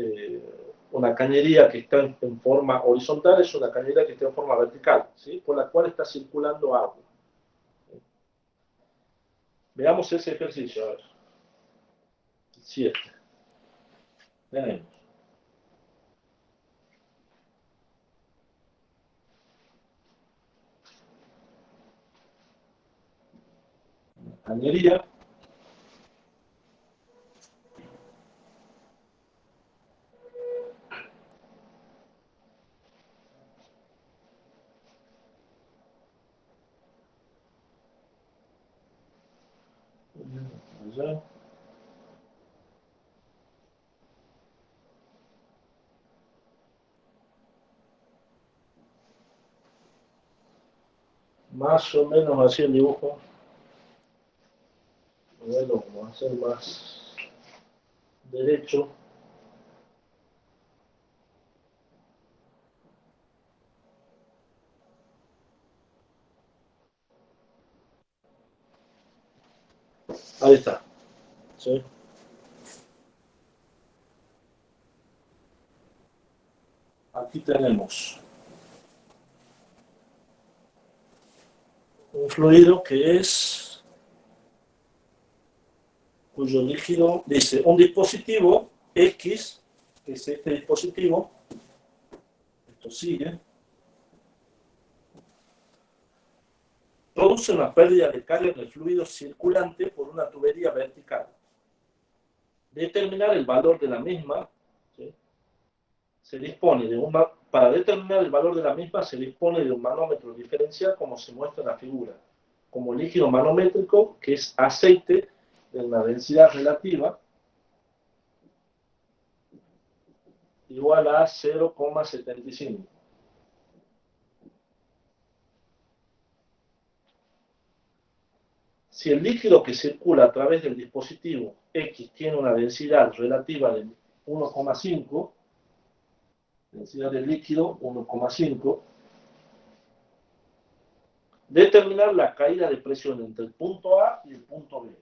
una cañería que está en forma horizontal, es una cañería que está en forma vertical, ¿sí? Por la cual está circulando agua. Veamos ese ejercicio, a ver. 7. Tenemos. Cañería. Allá. Más o menos así el dibujo. Bueno, vamos a hacer más derecho. Ahí está. ¿Sí? Aquí tenemos un fluido cuyo líquido dice un dispositivo X, que es este dispositivo, esto sigue, produce una pérdida de carga en el fluido circulante por una tubería vertical. Determinar el valor de la misma, ¿sí? Para determinar el valor de la misma se dispone de un manómetro diferencial como se muestra en la figura, como líquido manométrico, que es aceite de una densidad relativa igual a 0,75. Si el líquido que circula a través del dispositivo X tiene una densidad relativa de 1,5, densidad del líquido 1,5, determinar la caída de presión entre el punto A y el punto B.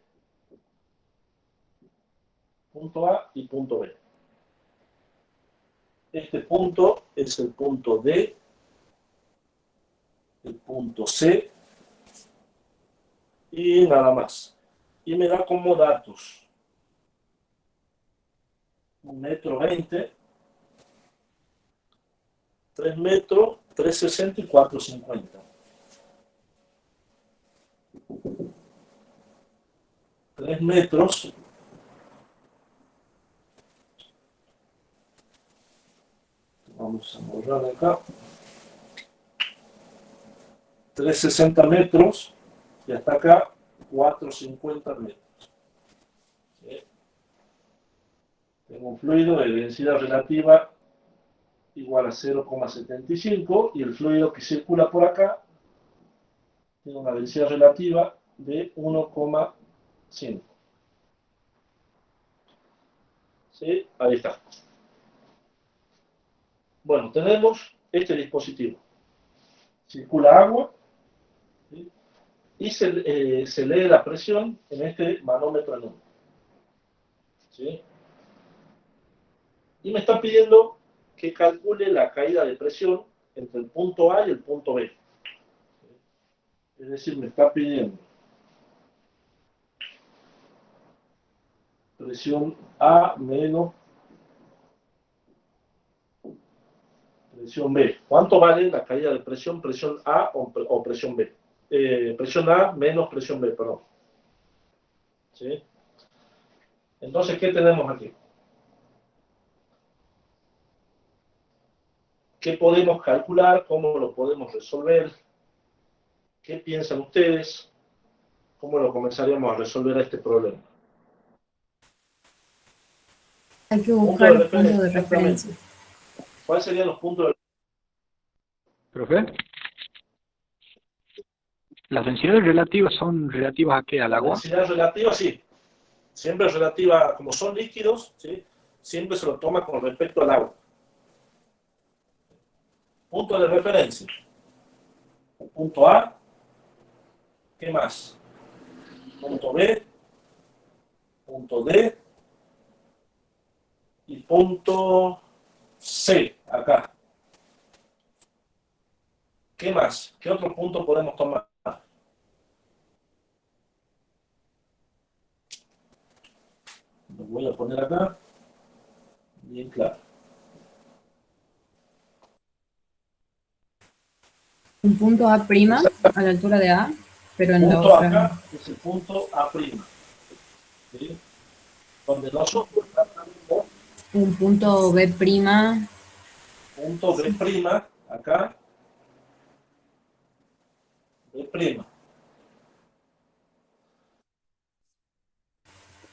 Punto A y punto B. Este punto es el punto D, el punto C y nada más. Y me da como datos 1,20 m, 3 metros, 3,60 y 4,50. Tres metros, vamos a borrar acá, 3,60 metros y hasta acá 4,50 metros. ¿Sí? Tengo un fluido de densidad relativa igual a 0,75 y el fluido que circula por acá tiene una densidad relativa de 1,5. ¿Sí? Ahí está. Bueno, tenemos este dispositivo. Circula agua, ¿sí? y se lee la presión en este manómetro en 1. ¿Sí? Y me está pidiendo que calcule la caída de presión entre el punto A y el punto B. Es decir, me está pidiendo presión A menos presión B. ¿Cuánto vale la caída de presión A o presión B? Presión A menos presión B, perdón. ¿Sí? Entonces, ¿qué tenemos aquí? ¿Qué podemos calcular? ¿Cómo lo podemos resolver? ¿Qué piensan ustedes? ¿Cómo lo comenzaríamos a resolver a este problema? Hay que Punto buscar de los puntos de referencia, exactamente. referencia. ¿Cuáles serían los puntos de Profe, ¿las densidades relativas son relativas a qué? ¿Al la agua? densidad relativa? Sí. Siempre es relativa, como son líquidos, ¿sí? Siempre se lo toma con respecto al agua. Punto de referencia. Punto A. ¿Qué más? Punto B. Punto D. Y punto C, acá. ¿Qué más? ¿Qué otro punto podemos tomar? Lo voy a poner acá. Bien claro. Un punto A' a la altura de A, pero en la Punto otra. acá es el punto A'. ¿Sí? Donde nosotros tratamos Un punto B'. punto B', acá, B'.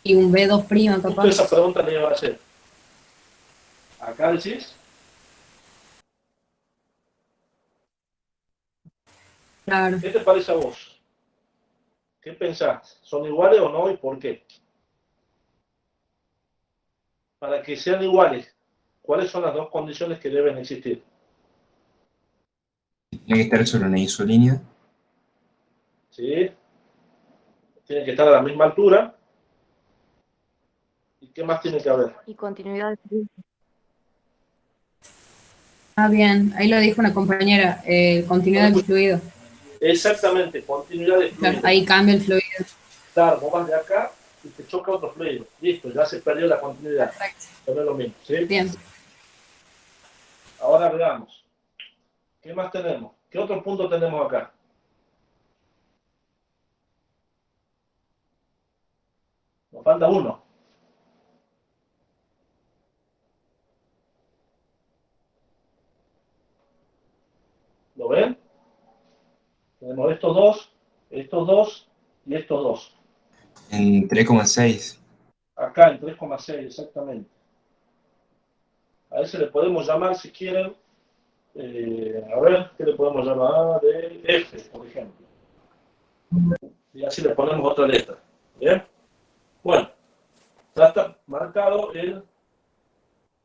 Y un B2' Justo capaz. esa pregunta le iba a hacer. Acá decís, Claro. ¿qué te parece a vos? ¿Qué pensás? ¿Son iguales o no y por qué? Para que sean iguales, ¿cuáles son las dos condiciones que deben existir? Tiene que estar sobre una isolínea. ¿Sí? Tienen que estar a la misma altura. ¿Y qué más tiene que haber? Y continuidad de flujo. Ah, bien. Ahí lo dijo una compañera. Continuidad del fluido. Exactamente, continuidad de Claro, fluido. ahí cambia el fluido. Claro, vos vas de acá y te choca otro fluido. Listo, ya se perdió la continuidad. Perfecto. Pero es lo mismo, ¿sí? Bien. Ahora veamos. ¿Qué más tenemos? ¿Qué otro punto tenemos acá? Nos falta uno. ¿Lo ven? Tenemos estos dos y estos dos. En 3,6. Acá en 3,6 exactamente. A ese le podemos llamar, si quieren, a ver, ¿qué le podemos llamar? De F, por ejemplo. Y así le ponemos otra letra. ¿Bien? Bueno, ya está marcado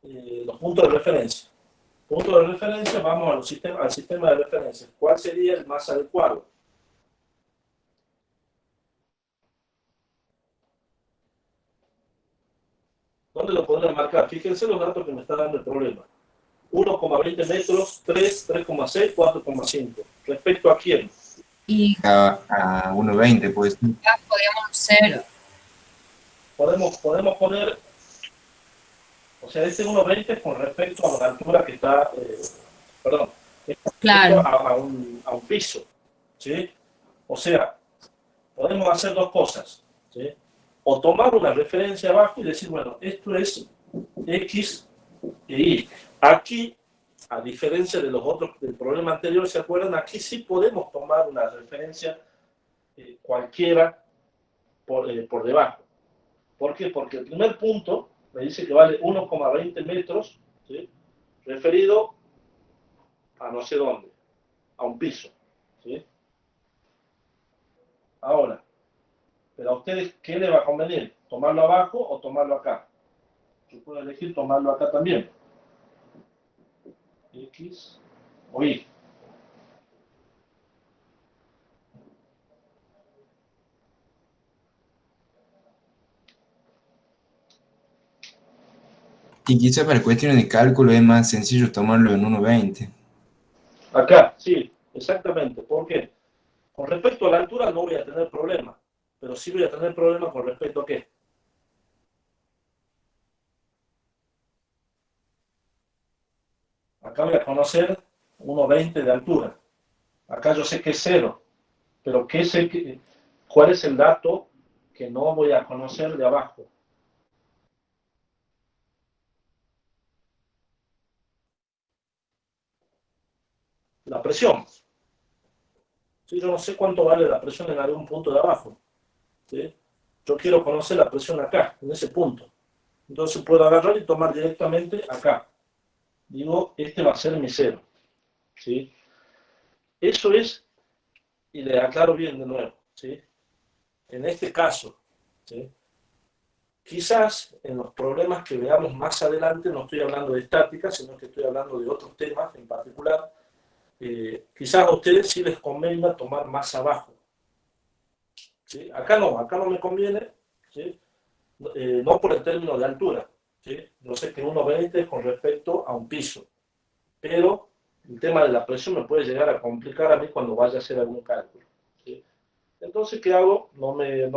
los puntos de referencia. Punto de referencia, vamos al sistema de referencia. ¿Cuál sería el más adecuado? ¿Dónde lo podría marcar? Fíjense los datos que me está dando el problema. 1,20 metros, 3, 3,6, 4,5. ¿Respecto a quién? Y A 1,20 pues. acá podríamos hacer. Podemos poner, o sea, este 1,20 es con respecto a la altura que está, perdón, es con respecto Claro. a un piso, ¿sí? O sea, podemos hacer dos cosas, ¿sí? O tomar una referencia abajo y decir, bueno, esto es X e Y. Aquí, a diferencia de los otros del problema anterior, ¿se acuerdan? Aquí sí podemos tomar una referencia cualquiera por debajo. ¿Por qué? Porque el primer punto me dice que vale 1,20 metros, ¿sí? Referido a no sé dónde, a un piso, ¿sí? Ahora, pero a ustedes, ¿qué les va a convenir? ¿Tomarlo abajo o tomarlo acá? Yo puedo elegir tomarlo acá también. X o Y. Y quizá para cuestiones de cálculo es más sencillo tomarlo en 1.20. Acá, sí, exactamente. ¿Por qué? Con respecto a la altura no voy a tener problema, pero sí voy a tener problema con respecto a qué. Acá voy a conocer 1.20 de altura. Acá yo sé que es 0, pero ¿cuál es el dato que no voy a conocer de abajo? La presión. ¿Sí? Yo no sé cuánto vale la presión en algún punto de abajo. ¿Sí? Yo quiero conocer la presión acá, en ese punto. Entonces puedo agarrar y tomar directamente acá. Digo, este va a ser mi 0. ¿Sí? Eso es, y le aclaro bien de nuevo, ¿sí? En este caso, ¿sí? Quizás en los problemas que veamos más adelante, no estoy hablando de estática, sino que estoy hablando de otros temas en particular, quizás a ustedes sí les convenga tomar más abajo. ¿Sí? Acá no me conviene, ¿sí? No por el término de altura. ¿Sí? Yo sé que 1.20 es con respecto a un piso, pero el tema de la presión me puede llegar a complicar a mí cuando vaya a hacer algún cálculo. ¿Sí? Entonces, ¿qué hago? Eh,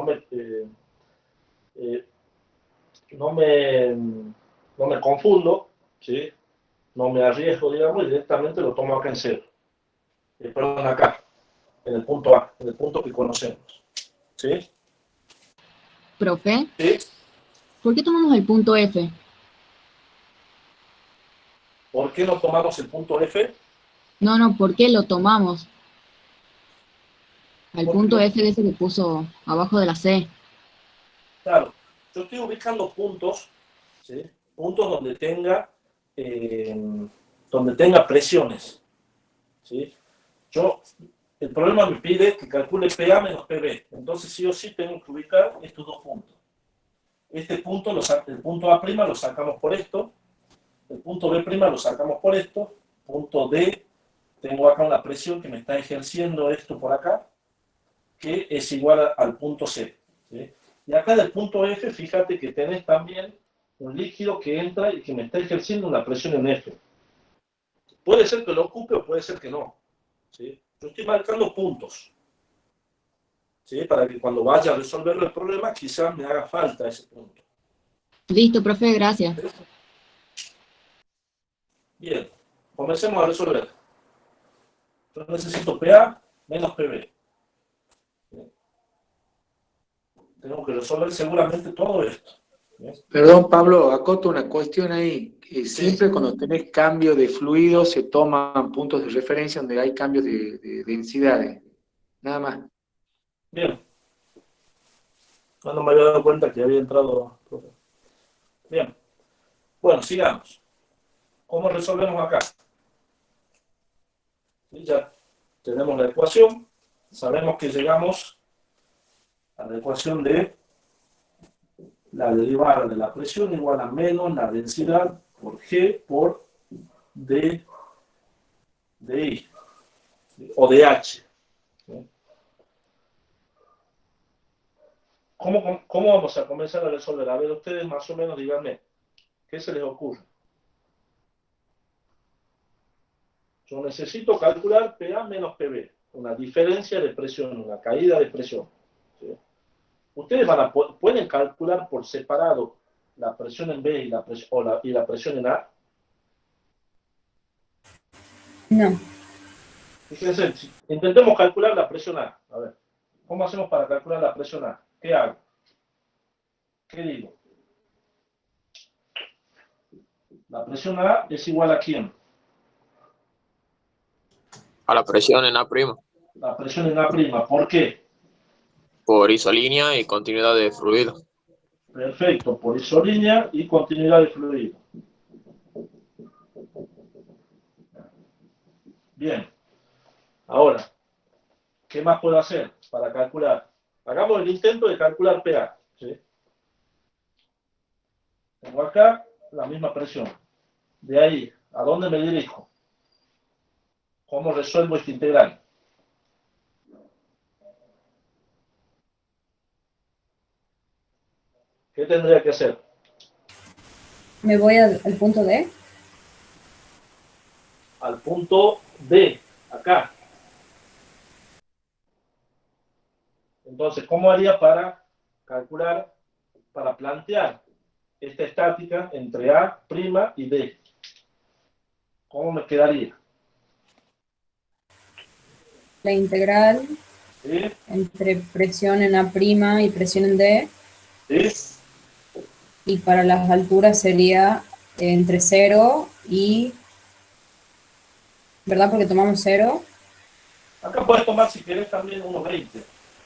no me, no me confundo, ¿sí? No me arriesgo, digamos, y directamente lo tomo acá en 0. Perdón, acá, en el punto A, en el punto que conocemos. ¿Sí? Profe, ¿Sí? ¿por qué tomamos el punto F? ¿Por qué no tomamos el punto F? No, ¿por qué lo tomamos? Al Porque punto F de ese que puso abajo de la C. claro, yo estoy ubicando puntos, ¿sí? Puntos donde tenga presiones. ¿Sí? Yo, el problema me pide que calcule PA menos PB. Entonces, sí o sí, tengo que ubicar estos dos puntos. Este punto, el punto A' lo sacamos por esto, el punto B' lo sacamos por esto, punto D, tengo acá una presión que me está ejerciendo esto por acá, que es igual al punto C. ¿Sí? Y acá del punto F, fíjate que tenés también un líquido que entra y que me está ejerciendo una presión en F. Puede ser que lo ocupe o puede ser que no. ¿Sí? Yo estoy marcando puntos. ¿Sí? Para que cuando vaya a resolver el problema, quizás me haga falta ese punto. Listo, profe, gracias. Bien, comencemos a resolver. Yo necesito PA menos PB. Tengo que resolver seguramente todo esto. ¿Bien? Perdón, Pablo, acoto una cuestión ahí. Que Sí. siempre cuando tenés cambio de fluido se toman puntos de referencia donde hay cambios de densidades. Nada más. Bien. No me había dado cuenta que había entrado. Bien. Bueno, sigamos. ¿Cómo resolvemos acá? Y ya tenemos la ecuación. Sabemos que llegamos a la ecuación de la derivada de la presión igual a menos la densidad por G por D de I o de H. ¿Cómo vamos a comenzar a resolver? A ver, ustedes más o menos díganme, ¿qué se les ocurre? Yo necesito calcular PA menos PB, una diferencia de presión, una caída de presión. ¿Sí? Ustedes pueden calcular por separado la presión en B y la presión en A. No. Fíjense, intentemos calcular la presión A. A ver, ¿cómo hacemos para calcular la presión A? ¿Qué hago? ¿Qué digo? La presión A es igual a ¿quién? A la presión en A', La presión en A'. ¿Por qué? por isolínea y continuidad de fluido. Perfecto, por isolínea y continuidad de fluido. Bien. Ahora, ¿qué más puedo hacer para calcular? Hagamos el intento de calcular PA. ¿Sí? Tengo acá la misma presión. De ahí, ¿a dónde me dirijo? ¿Cómo resuelvo este integral? ¿Qué tendría que hacer? Me voy al punto D. Al punto D, acá. Entonces, ¿cómo haría para calcular, para plantear esta estática entre A' y D? ¿Cómo me quedaría? La integral ¿Sí? entre presión en A' y presión en D. ¿Sí? Y para las alturas sería entre 0 y... ¿Verdad? Porque tomamos 0. Acá puedes tomar, si querés, también 1,20.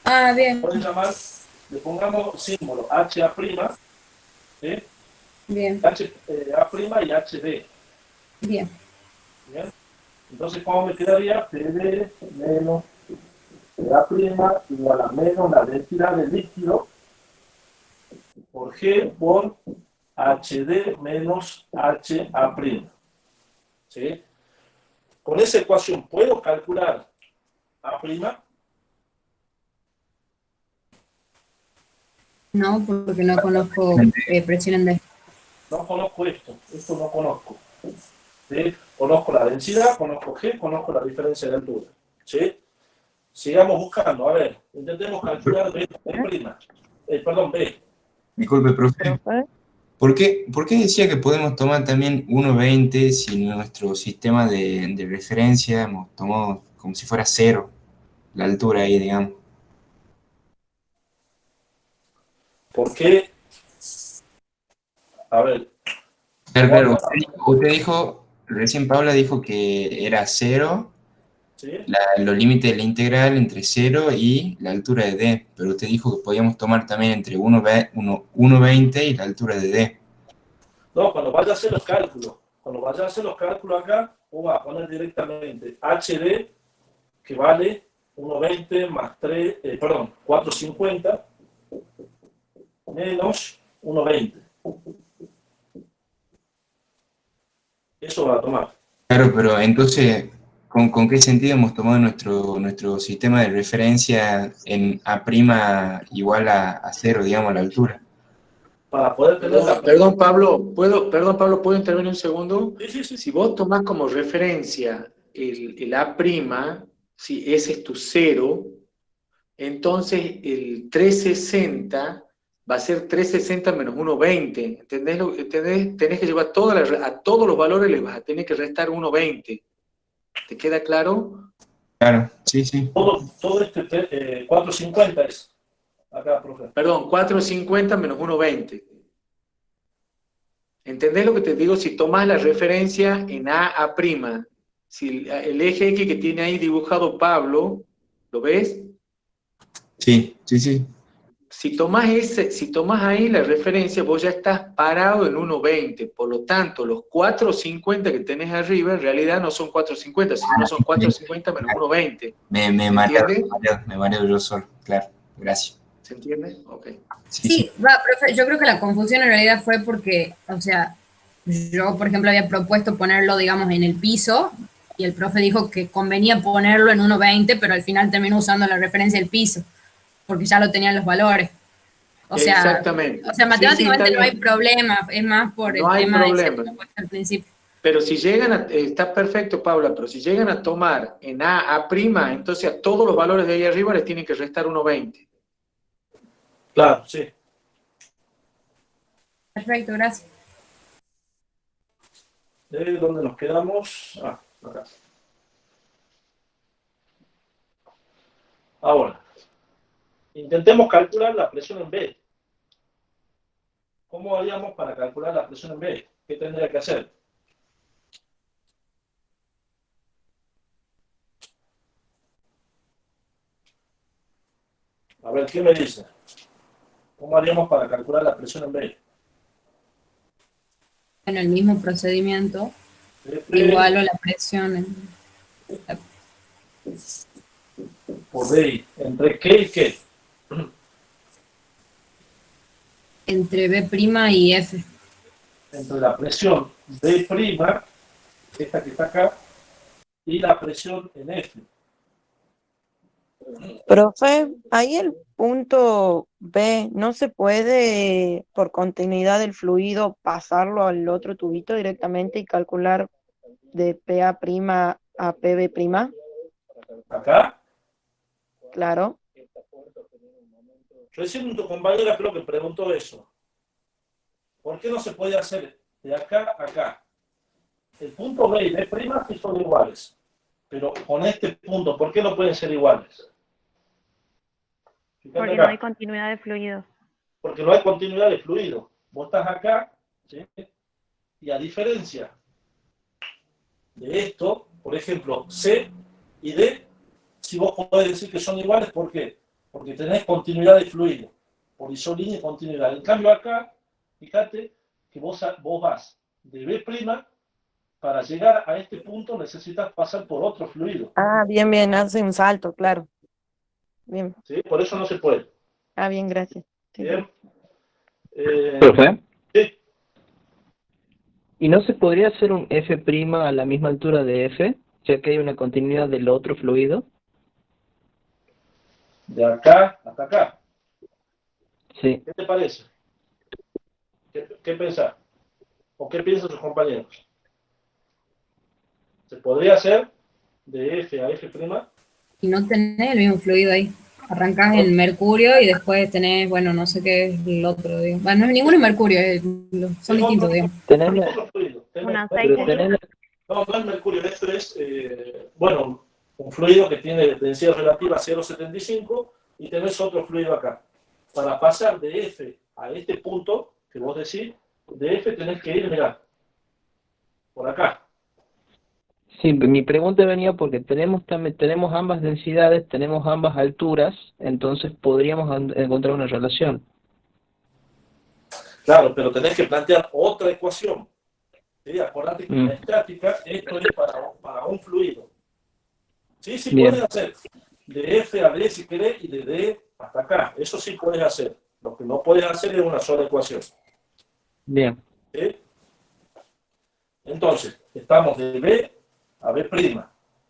Ah, bien. Puedes llamar, le pongamos símbolo HA', ¿sí? Bien. HA' y HD. Bien. Bien. Entonces, ¿cómo me quedaría? PD menos A' igual a menos la densidad del líquido por G por HD menos HA'. ¿Sí? Con esa ecuación, ¿puedo calcular A'? No, porque no conozco presión en D. No conozco esto no conozco. ¿Sí? Conozco la densidad, conozco G, conozco la diferencia de altura. ¿Sí? Sigamos buscando, a ver, intentemos calcular B'. Perdón, B. Disculpe, profe. ¿Profe? ¿Por qué decía que podemos tomar también 1,20 si nuestro sistema de referencia hemos tomado como si fuera 0, la altura ahí, digamos? ¿Por qué? A ver. Pero usted dijo, recién Paula dijo que era 0, ¿Sí? los límites de la integral entre 0 y la altura de D, pero usted dijo que podíamos tomar también entre 1,20 y la altura de D. No, cuando vaya a hacer los cálculos, acá, vos vas a poner directamente HD, que vale 1,20 más 4,50 menos 1,20. Eso va a tomar. Claro, pero entonces, ¿con qué sentido hemos tomado nuestro sistema de referencia en A' igual a 0, digamos, la altura? Para poder tener la... Perdón, Pablo, ¿puedo intervenir un segundo? Sí. Si vos tomás como referencia el A', si ese es tu 0, entonces el 360 va a ser 360 menos 1,20. ¿Entendés? Tenés que llevar a todos los valores les vas a tener que restar 1,20. ¿Te queda claro? Claro, sí. Todo este 4,50 es. Acá, profe. Perdón, 4,50 menos 1,20. ¿Entendés lo que te digo? Si tomás la referencia en A', si el eje X que tiene ahí dibujado Pablo, ¿lo ves? Sí. Si tomás ahí la referencia, vos ya estás parado en 1,20. Por lo tanto, los 4,50 que tenés arriba en realidad no son 4,50, sino son 4,50 menos 1,20. Me mareo yo solo, claro, gracias. ¿Se entiende? Ok. Sí, profe, yo creo que la confusión en realidad fue porque, o sea, yo, por ejemplo, había propuesto ponerlo, digamos, en el piso, y el profe dijo que convenía ponerlo en 1,20, pero al final terminó usando la referencia del piso, porque ya lo tenían los valores. O sea, Exactamente. Matemáticamente Sí, no hay problema, es más por el tema de ser como al principio. Pero si llegan está perfecto, Paula, pero si llegan a tomar en A', entonces a todos los valores de ahí arriba les tienen que restar 1,20. Claro, sí. Perfecto, gracias. ¿Dónde nos quedamos? Acá. Ahora, intentemos calcular la presión en B. ¿Cómo haríamos para calcular la presión en B? ¿Qué tendría que hacer? A ver, ¿qué me dice? ¿Cómo haríamos para calcular la presión en B? En el mismo procedimiento, igualo la presión por D. ¿Entre qué y qué? Entre B' y F. Entre la presión D', esta que está acá, y la presión en F. Profe, ahí el punto B, ¿no se puede por continuidad del fluido pasarlo al otro tubito directamente y calcular de PA' a PB'? Acá, Claro. recién tu compañera creo que preguntó eso. ¿Por qué no se puede hacer de acá a acá? El punto B y B' sí son iguales. Pero con este punto, ¿por qué no pueden ser iguales? Fíjate Porque no hay acá. continuidad de fluido. Porque no hay continuidad de fluido. Vos estás acá, ¿sí? Y a diferencia de esto, por ejemplo, C y D, si vos podés decir que son iguales, ¿por qué? Porque tenés continuidad de fluido, por isolínea y continuidad. En cambio acá, fíjate que vos vas de B' para llegar a este punto necesitas pasar por otro fluido. Ah, bien, bien, hace un salto, claro. Bien. ¿Sí? Por eso no se puede. Ah, bien, gracias. Sí, Bien. Profe, Sí. ¿y no se podría hacer un F' a la misma altura de F, ya que hay una continuidad del otro fluido? De acá hasta acá. Sí. ¿Qué te parece? ¿Qué pensás? ¿O qué piensan sus compañeros? ¿Se podría hacer de F a F'? Y no tenés el mismo fluido ahí. Arrancás en mercurio y después tenés, bueno, no sé qué es el otro, digo. Bueno, no es ninguno mercurio, son distintos, digamos. Tenés Otro fluido. Un pero aceite. tenés No, no es mercurio, esto es, bueno, un fluido que tiene densidad relativa 0,75 y tenés otro fluido acá. Para pasar de F a este punto que vos decís, de F tenés que ir, mirá, por acá. Sí, mi pregunta venía porque tenemos ambas densidades, tenemos ambas alturas, entonces podríamos encontrar una relación. Claro, pero tenés que plantear otra ecuación. ¿Sí? Acordate que en la estática esto es para un fluido. Sí, sí Bien. puedes hacer de F a D si querés y de D hasta acá. Eso sí puedes hacer. Lo que no puedes hacer es una sola ecuación. Bien. ¿Sí? Entonces, estamos de B a B',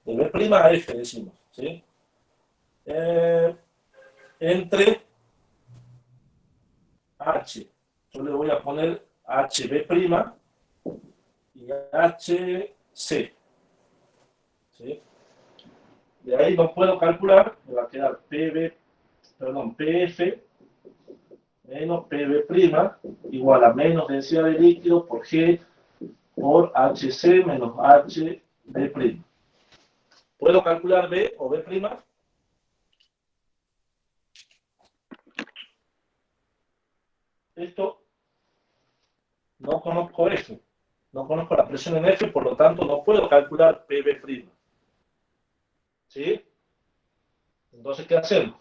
de B' a F decimos. ¿Sí? Entre H, yo le voy a poner HB' y HC. ¿Sí? De ahí no puedo calcular, me va a quedar PF menos PB' igual a menos densidad de líquido por G por HC menos HB'. ¿Puedo calcular B o B'? Esto no conozco F, no conozco la presión en F, por lo tanto no puedo calcular PB'. ¿Sí? Entonces, ¿qué hacemos?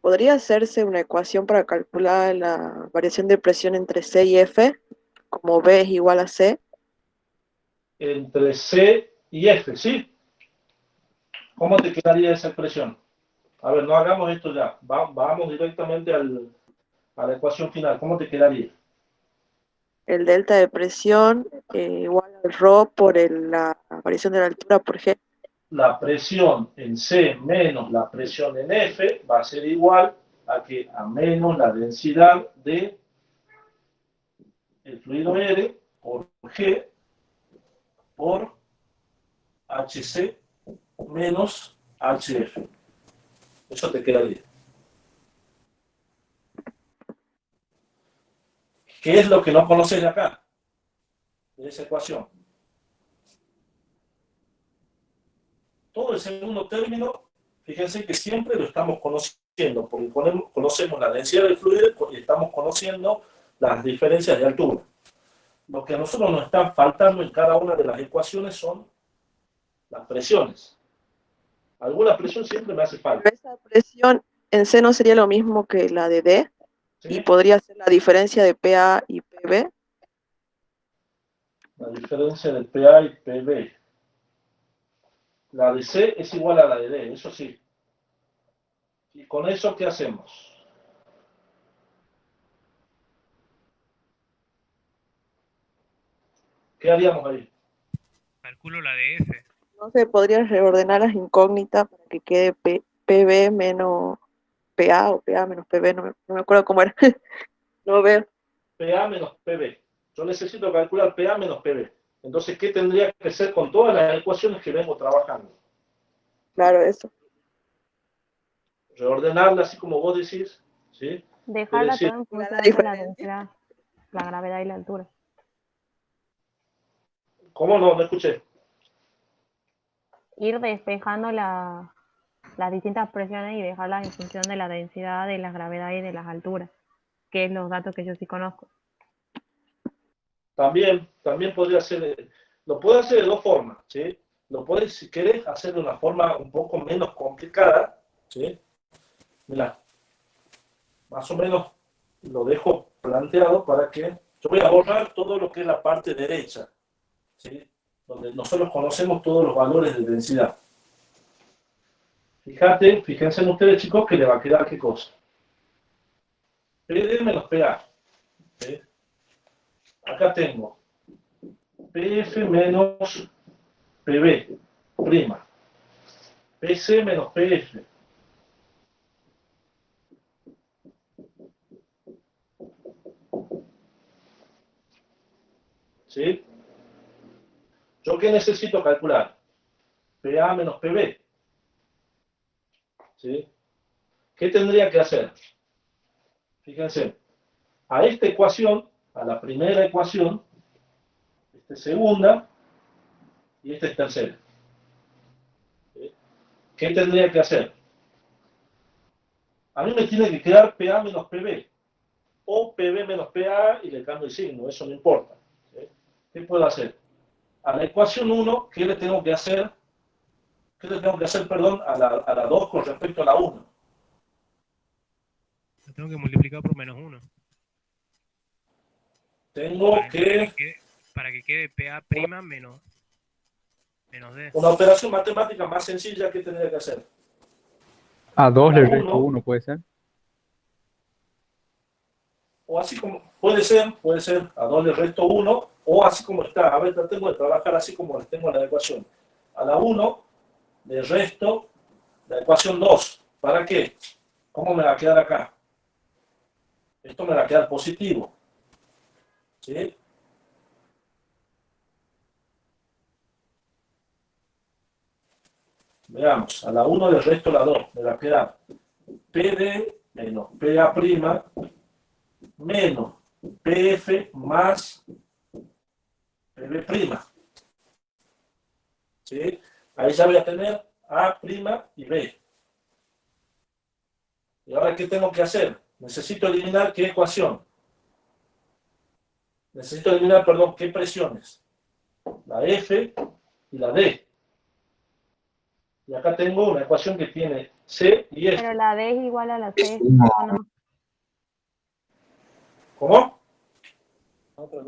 ¿Podría hacerse una ecuación para calcular la variación de presión entre C y F, como B es igual a C? Entre C y F, ¿sí? ¿Cómo te quedaría esa expresión? A ver, no hagamos esto ya. Vamos directamente a la ecuación final. ¿Cómo te quedaría? El delta de presión igual al ρ por la variación de la altura por G. La presión en C menos la presión en F va a ser igual a menos la densidad de el fluido R por G por HC menos HF. Eso te quedaría. ¿Qué es lo que no conoces de acá? De esa ecuación. Todo el segundo término, fíjense que siempre lo estamos conociendo, porque conocemos la densidad del fluido y estamos conociendo las diferencias de altura. Lo que a nosotros nos está faltando en cada una de las ecuaciones son las presiones. Alguna presión siempre me hace falta. Pero esa presión en C no sería lo mismo que la de D, ¿Sí? y podría ser la diferencia de PA y PB. La diferencia de PA y PB. La de C es igual a la de D, eso sí. ¿Y con eso qué hacemos? ¿Qué haríamos ahí? Calculo la de F. No se podría reordenar las incógnitas para que quede PB menos PA o PA menos PB, no me acuerdo cómo era. No veo. PA menos PB. Yo necesito calcular PA menos PB. Entonces, ¿qué tendría que hacer con todas las ecuaciones que vengo trabajando? Claro, eso. Reordenarla así como vos decís, ¿sí? Dejarla decir, todo en función de la densidad, la gravedad y la altura. ¿Cómo no? No escuché. Ir despejando las distintas presiones y dejarlas en función de la densidad, de la gravedad y de las alturas, que es los datos que yo sí conozco. También podría ser, lo puedo hacer de dos formas, ¿sí? Lo puedes, si querés, hacer de una forma un poco menos complicada, ¿sí? Mirá, más o menos lo dejo planteado para que, yo voy a borrar todo lo que es la parte derecha, ¿sí? Donde nosotros conocemos todos los valores de densidad. Fíjense en ustedes, chicos, que le va a quedar qué cosa. PD menos PA, ¿sí? Acá tengo PF menos PB, prima. PC menos PF. ¿Sí? ¿Yo qué necesito calcular? PA menos PB. ¿Sí? ¿Qué tendría que hacer? Fíjense, a esta ecuación, a la primera ecuación, esta es segunda y esta es tercera. ¿Sí? ¿Qué tendría que hacer? A mí me tiene que quedar PA menos PB, o PB menos PA y le cambio el signo, eso no importa. ¿Sí? ¿Qué puedo hacer? A la ecuación 1, ¿qué le tengo que hacer? ¿Qué le tengo que hacer, perdón, a la 2 con respecto a la 1? Lo tengo que multiplicar por menos 1. Tengo para que quede PA prima menos D. Una operación matemática más sencilla que tendría que hacer. A 2 le La resto 1, 1, ¿puede ser? o así como, puede ser, a 2 le resto 1, o así como está. A ver, tratemos de trabajar así como tengo la ecuación. A la 1 le resto la ecuación 2. ¿Para qué? ¿Cómo me va a quedar acá? Esto me va a quedar positivo. ¿Sí? Veamos, a la 1 le resto la 2. Me va a quedar PD menos PA' menos PF más PB'. ¿Sí? Ahí ya voy a tener A' y B. ¿Y ahora qué tengo que hacer? Necesito eliminar qué ecuación. Necesito eliminar, perdón, qué presiones. La F y la D. Y acá tengo una ecuación que tiene C y F. Pero la D es igual a la C, ¿o no? ¿Cómo?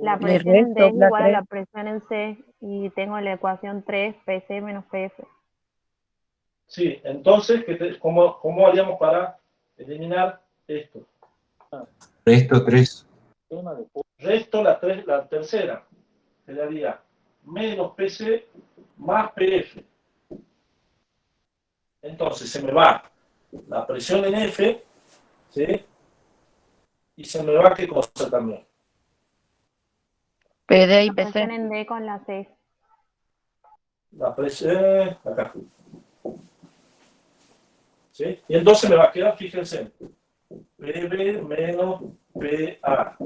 La presión en D es igual a la presión en C y tengo la ecuación 3 PC menos PF. Sí, entonces, ¿cómo haríamos para eliminar esto? Resto 3. Resto la tercera, que le haría menos PC más PF. Entonces se me va la presión en F, ¿sí? Y se me va qué cosa también. PD y La presión PC. en D con la C. La presión, acá. ¿Sí? Y entonces me va a quedar, fíjense, PB menos PA'.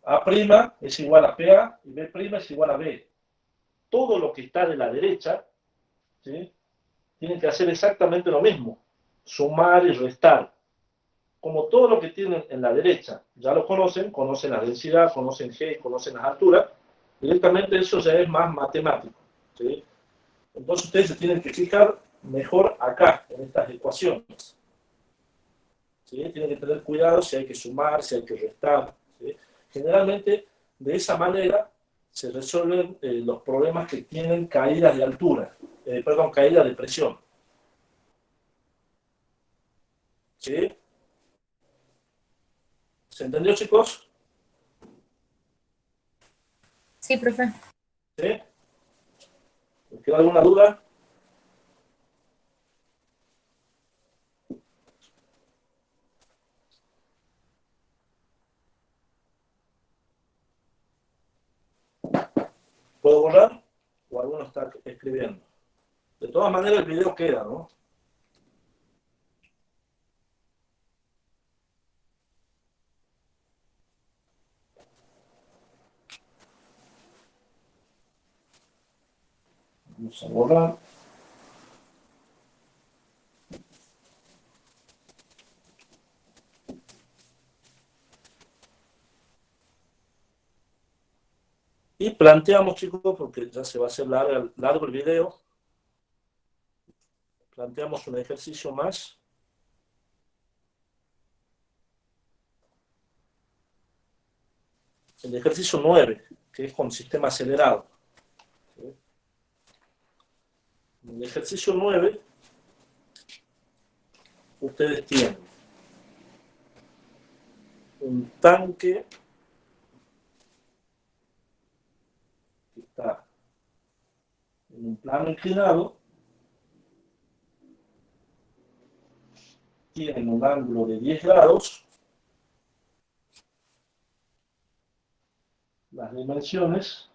A' es igual a PA y B' es igual a B. Todo lo que está de la derecha, ¿sí? Tienen que hacer exactamente lo mismo. Sumar y restar. Como todo lo que tienen en la derecha, ya lo conocen la densidad, conocen G, conocen las alturas, directamente eso ya es más matemático. ¿Sí? Entonces ustedes se tienen que fijar mejor acá, en estas ecuaciones. ¿Sí? Tienen que tener cuidado si hay que sumar, si hay que restar. ¿Sí? Generalmente, de esa manera, se resuelven los problemas que tienen caídas de altura, caídas de presión. ¿Sí? ¿Se entendió, chicos? Sí, profe. ¿Sí? ¿Me queda alguna duda? ¿Puedo borrar? ¿O alguno está escribiendo? De todas maneras, el video queda, ¿no? Vamos a borrar. Y planteamos, chicos, porque ya se va a hacer largo el video, planteamos un ejercicio más. El ejercicio 9, que es con sistema acelerado. ¿Sí? En el ejercicio 9, ustedes tienen un tanque que está en un plano inclinado, tiene un ángulo de 10 grados, las dimensiones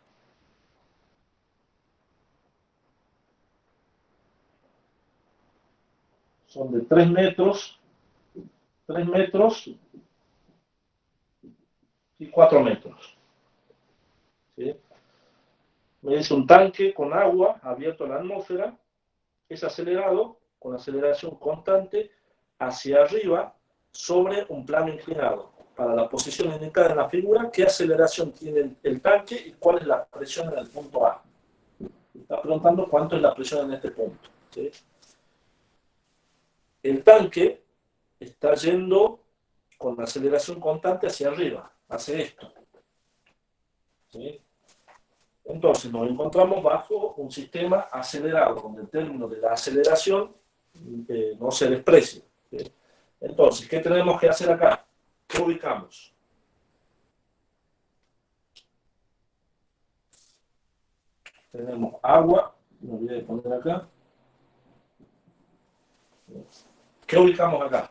son de 3 metros y 4 metros. ¿Sí? Me dice un tanque con agua abierto a la atmósfera, es acelerado con aceleración constante hacia arriba sobre un plano inclinado. Para la posición indicada en la figura, ¿qué aceleración tiene el tanque y cuál es la presión en el punto A? Está preguntando cuánto es la presión en este punto. ¿Sí? El tanque está yendo con aceleración constante hacia arriba, hace esto. ¿Sí? Entonces nos encontramos bajo un sistema acelerado, donde el término de la aceleración no se desprecia. ¿Sí? Entonces, ¿qué tenemos que hacer acá? ¿Qué ubicamos? Tenemos agua, me olvidé de poner acá. ¿Qué ubicamos acá?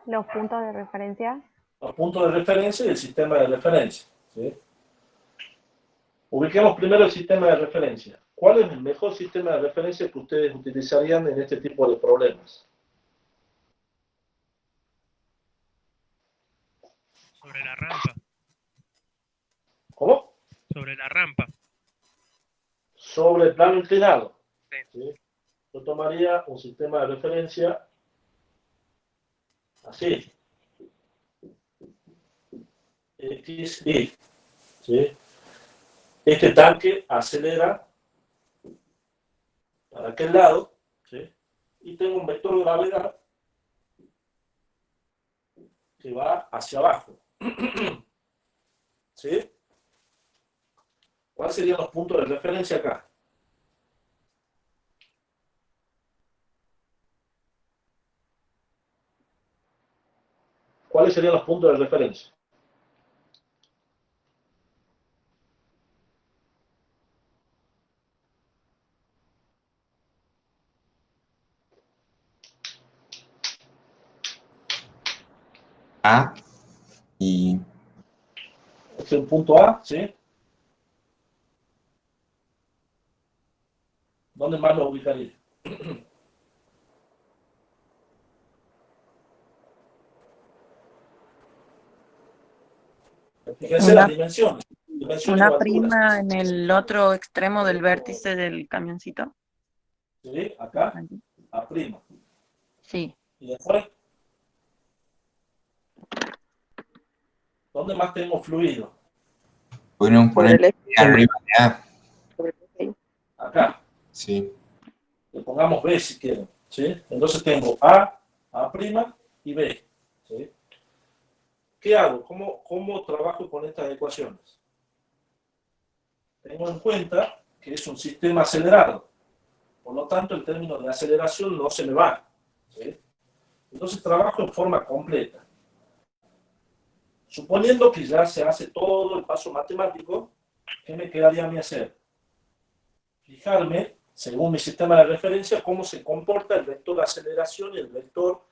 Los puntos de referencia. Los puntos de referencia y el sistema de referencia. ¿Sí? Ubiquemos primero el sistema de referencia. ¿Cuál es el mejor sistema de referencia que ustedes utilizarían en este tipo de problemas? Sobre la rampa. ¿Cómo? Sobre la rampa. Sobre el plano inclinado. Sí. ¿Sí? Yo tomaría un sistema de referencia así. X, Y. ¿Sí? Este tanque acelera para aquel lado, ¿sí? Y tengo un vector de gravedad que va hacia abajo. ¿Sí? ¿Cuáles serían los puntos de referencia acá? ¿Cuáles serían los puntos de referencia? A y Este es un punto A, ¿sí? ¿Dónde más lo ubicaría? Fíjense las dimensiones. Dimensiones o Una alturas. prima en el otro extremo del vértice del camioncito. ¿Sí? Acá, A'. Sí. ¿Y después? ¿Dónde más tenemos fluido? podríamos Por poner el arriba de A. Acá. Sí. Le pongamos B si quieren. ¿Sí? Entonces tengo A', A' y B. ¿Sí? ¿Qué hago? ¿Cómo trabajo con estas ecuaciones? Tengo en cuenta que es un sistema acelerado. Por lo tanto, el término de aceleración no se me va. ¿Sí? Entonces trabajo en forma completa. Suponiendo que ya se hace todo el paso matemático, ¿qué me quedaría a mí hacer? fijarme, según mi sistema de referencia, cómo se comporta el vector aceleración y el vector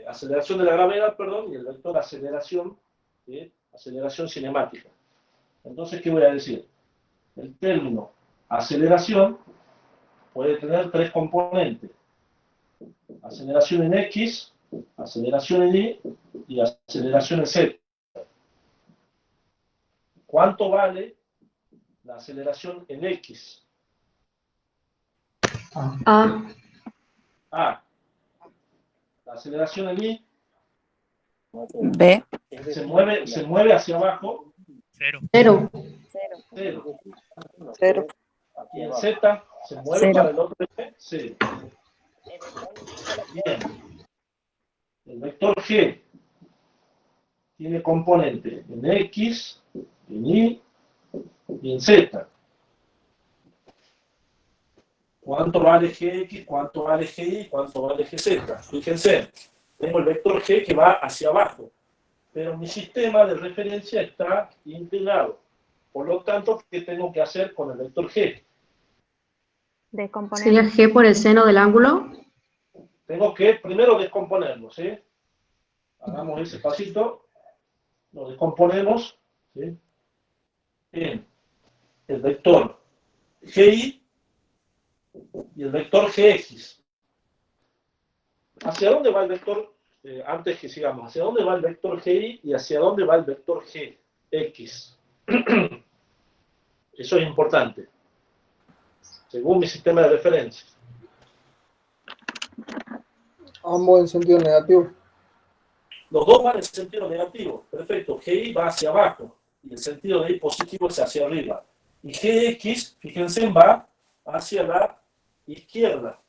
aceleración de la gravedad, perdón, y el vector aceleración, aceleración cinemática. Entonces, ¿qué voy a decir? El término aceleración puede tener tres componentes: aceleración en X, aceleración en Y y aceleración en Z. ¿Cuánto vale la aceleración en X? A. A. La aceleración en Y B. se mueve hacia abajo. Cero. Cero. Cero. Cero. Y en Z se mueve Cero. para el otro eje. Cero. Bien. El vector G tiene componente en X, en Y y en Z. ¿Cuánto vale Gx? ¿Cuánto vale Gy? ¿Cuánto vale Gz? Fíjense, tengo el vector G que va hacia abajo, pero mi sistema de referencia está inclinado. Por lo tanto, ¿qué tengo que hacer con el vector G? Descomponer. Sería G por el seno del ángulo. Tengo que primero descomponerlo, ¿sí? Hagamos ese pasito, lo descomponemos, ¿sí? En el vector Gi y el vector Gx. ¿Hacia dónde va el vector, antes que sigamos, hacia dónde va el vector Gi y hacia dónde va el vector Gx? Eso es importante, según mi sistema de referencia. Ambos en sentido negativo. Los dos van en sentido negativo, perfecto. Gi va hacia abajo y el sentido de I positivo es hacia arriba. Y Gx, fíjense, va hacia la izquierda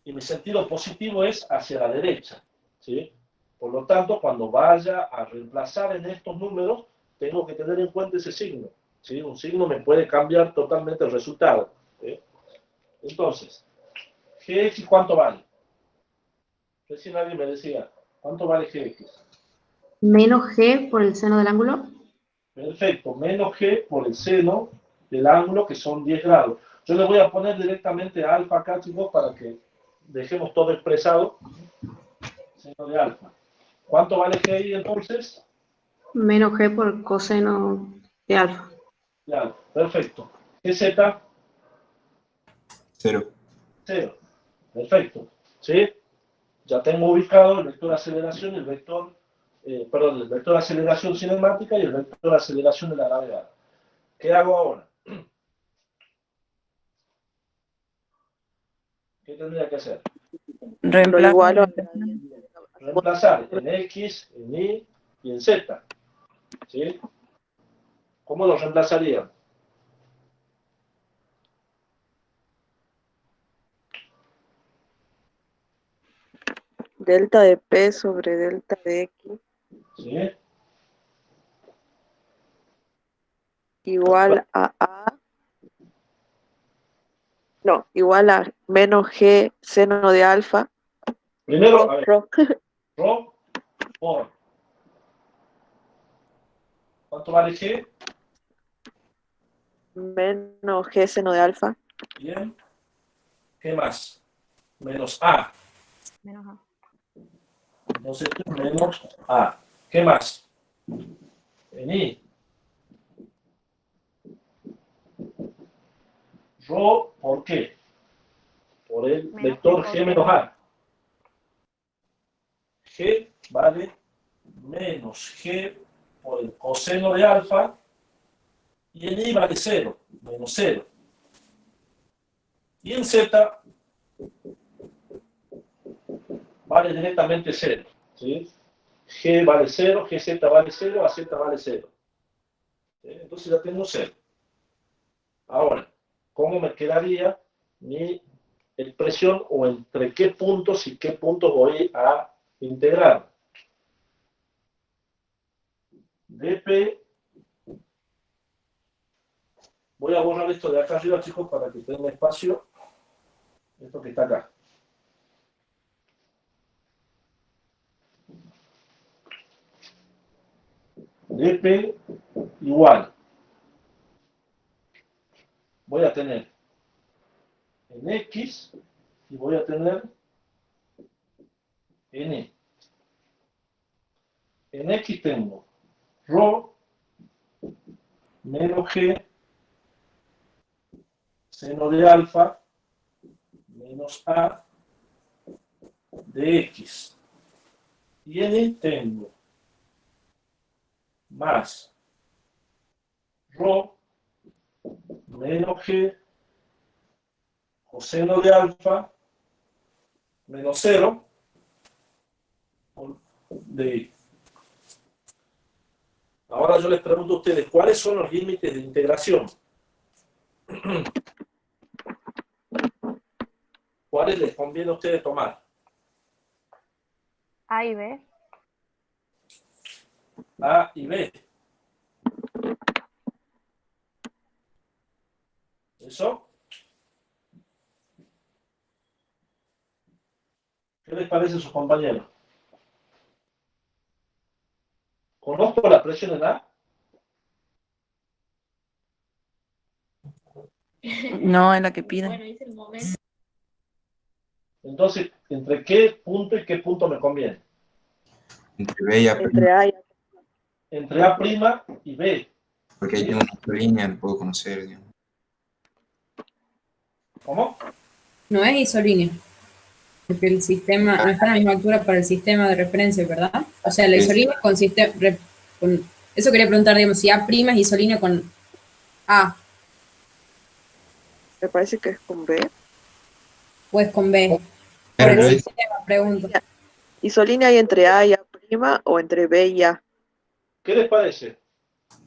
y mi sentido positivo es hacia la derecha, ¿sí? Por lo tanto, cuando vaya a reemplazar en estos números, tengo que tener en cuenta ese signo, ¿sí? Un signo me puede cambiar totalmente el resultado, ¿sí? Entonces, Gx, ¿cuánto vale? Recién alguien me decía, ¿cuánto vale Gx? Menos G por el seno del ángulo. Perfecto, menos G por el seno del ángulo, que son 10 grados. Yo le voy a poner directamente alfa acá, chicos, para que dejemos todo expresado. Seno de alfa. ¿Cuánto vale Gi entonces? Menos G por coseno de alfa. De alfa. Perfecto. ¿Gz? Cero. 0. Perfecto. ¿Sí? Ya tengo ubicado el vector aceleración y el vector, el vector aceleración cinemática y el vector aceleración de la gravedad. ¿Qué hago ahora? ¿Qué tendría que hacer? Lo igualo a la Reemplazar en X, en Y y en Z. ¿Sí? ¿Cómo lo reemplazaría? delta de P sobre delta de X ¿Sí? igual a A. No, igual a menos G seno de alfa. Primero, a ver, Rho. Rho por. ¿Cuánto vale G? Menos G seno de alfa. Bien. ¿Qué más? Menos A. Menos A. Entonces, esto es menos A. ¿Qué más? En I. Rho, ¿por qué? Por el Menos vector G G menos A. G vale menos G por el coseno de alfa y en I vale 0, menos 0. Y en Z vale directamente 0. ¿Sí? G vale 0, GZ vale 0, AZ vale 0. ¿Sí? Entonces ya tengo 0. Ahora, ¿cómo me quedaría mi expresión o entre qué puntos y qué puntos voy a integrar? dp, voy a borrar esto de acá arriba, chicos, para que tenga espacio, esto que está acá. dp igual, voy a tener en X y voy a tener N. En X tengo ρ menos G seno de alfa menos A de X. Y en Y tengo más ρ menos G coseno de alfa menos 0 de Y. Ahora yo les pregunto a ustedes, ¿cuáles son los límites de integración? ¿Cuáles les conviene a ustedes tomar? A y B. A y B. ¿Eso? ¿Qué les parece a sus compañeros? ¿Conozco la presión en A? No, es la que piden. Bueno, es el momento. Entonces, ¿entre qué punto y qué punto me conviene? Entre B y A', Entre A y A. Entre A' y B. porque ahí tengo una línea, lo puedo conocer, digamos. ¿Cómo? No es isolíneo. Porque el sistema no está a la misma altura para el sistema de referencia, ¿verdad? O sea, la Sí. isolínea consiste con... Eso quería preguntar, digamos, si A' es isolíneo con A Me parece que es con B. o es con B. Por Pero el es- sistema, pregunto. Isolínea hay entre A y A' o entre B y A. ¿Qué les parece?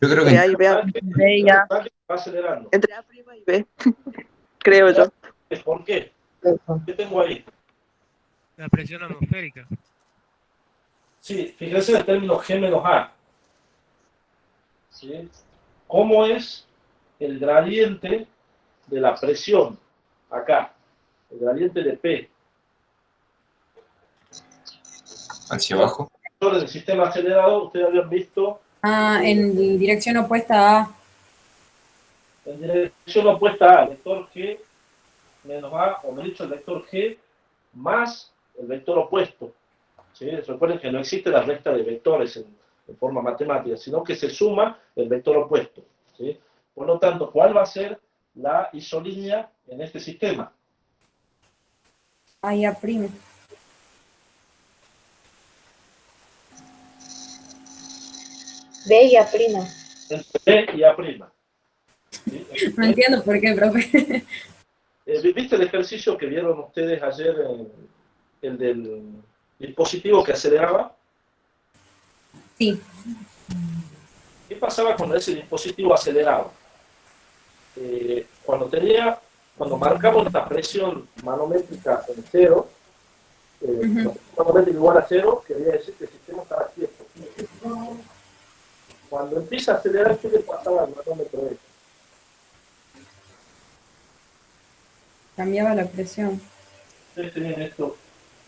yo creo que Entre A y B, B y A. Va acelerando. entre A' y B, creo yo. ¿Por qué? ¿Qué tengo ahí? La presión atmosférica. Sí, fíjense en el término G menos A. ¿Sí? ¿Cómo es el gradiente de la presión acá? El gradiente de P. hacia abajo. En el sistema acelerado, ustedes habían visto En dirección opuesta a... en dirección opuesta a, el vector G menos A, o mejor dicho, el vector G más el vector opuesto. ¿Sí? Recuerden que no existe la recta de vectores en forma matemática, sino que se suma el vector opuesto. ¿Sí? Por lo tanto, ¿cuál va a ser la isolínea en este sistema? A y A'. B y A'. Entre B y A'. ¿Sí? No entiendo por qué, profe. ¿Viste el ejercicio que vieron ustedes ayer, el del dispositivo que aceleraba? Sí. ¿Qué pasaba cuando ese dispositivo aceleraba? Cuando marcamos la presión manométrica en 0, manométrica igual a 0, quería decir que el sistema estaba quieto. Cuando empieza a acelerar, ¿qué le pasaba al manómetro ese? Cambiaba la presión. Ustedes tenían esto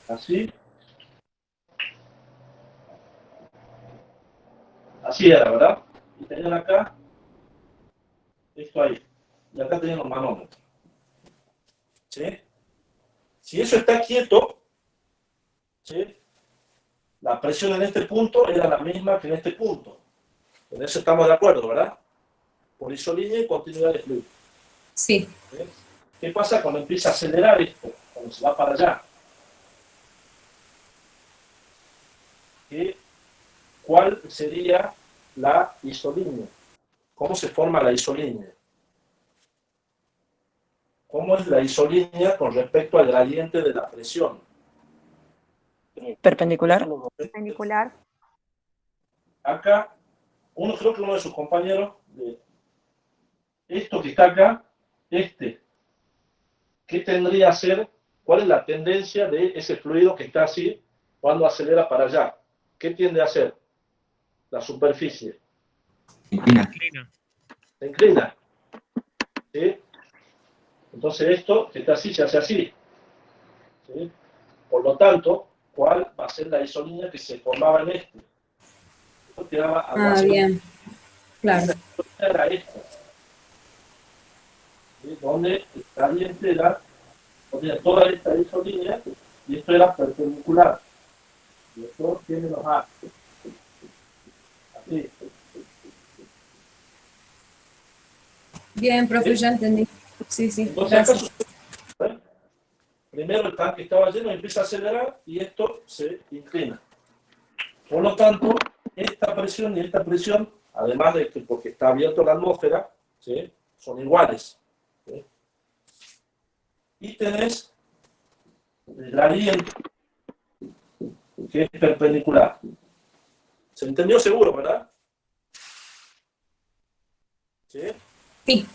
así. Así era, ¿verdad? Y tenían acá, esto ahí. Y acá tenían los manómetros. ¿Sí? Si eso está quieto, ¿sí? La presión en este punto era la misma que en este punto. En eso estamos de acuerdo, ¿verdad? Por isolínea y continuidad de fluido. Sí. ¿Sí? ¿Qué pasa cuando empieza a acelerar esto? Cuando se va para allá. ¿Cuál sería la isolínea? ¿Cómo se forma la isolínea? ¿Cómo es la isolínea con respecto al gradiente de la presión? Perpendicular. Perpendicular. Acá, creo que uno de sus compañeros, esto que está acá, ¿qué tendría a ser? ¿Cuál es la tendencia de ese fluido que está así cuando acelera para allá? ¿Qué tiende a hacer? La superficie. Se inclina. ¿Sí? Entonces esto que está así se hace así. ¿Sí? Por lo tanto, ¿cuál va a ser la isolínea que se formaba en este? Esto quedaba algo así. Bien. Claro. Era esta. ¿Sí? Donde el gradiente era Ponía toda esta isolínea y esto era perpendicular. Y esto tiene los A. Así. Bien, profe, ¿Sí? ya entendí. Sí, sí, Entonces acá gracias. sucede, ¿eh? Primero el tanque estaba lleno y empieza a acelerar y esto se inclina. Por lo tanto, esta presión y esta presión, además de que porque está abierto la atmósfera, ¿sí? Son iguales. ¿Sí? Y tenés el gradiente que es perpendicular. ¿Se entendió seguro, verdad? ¿Sí? Sí.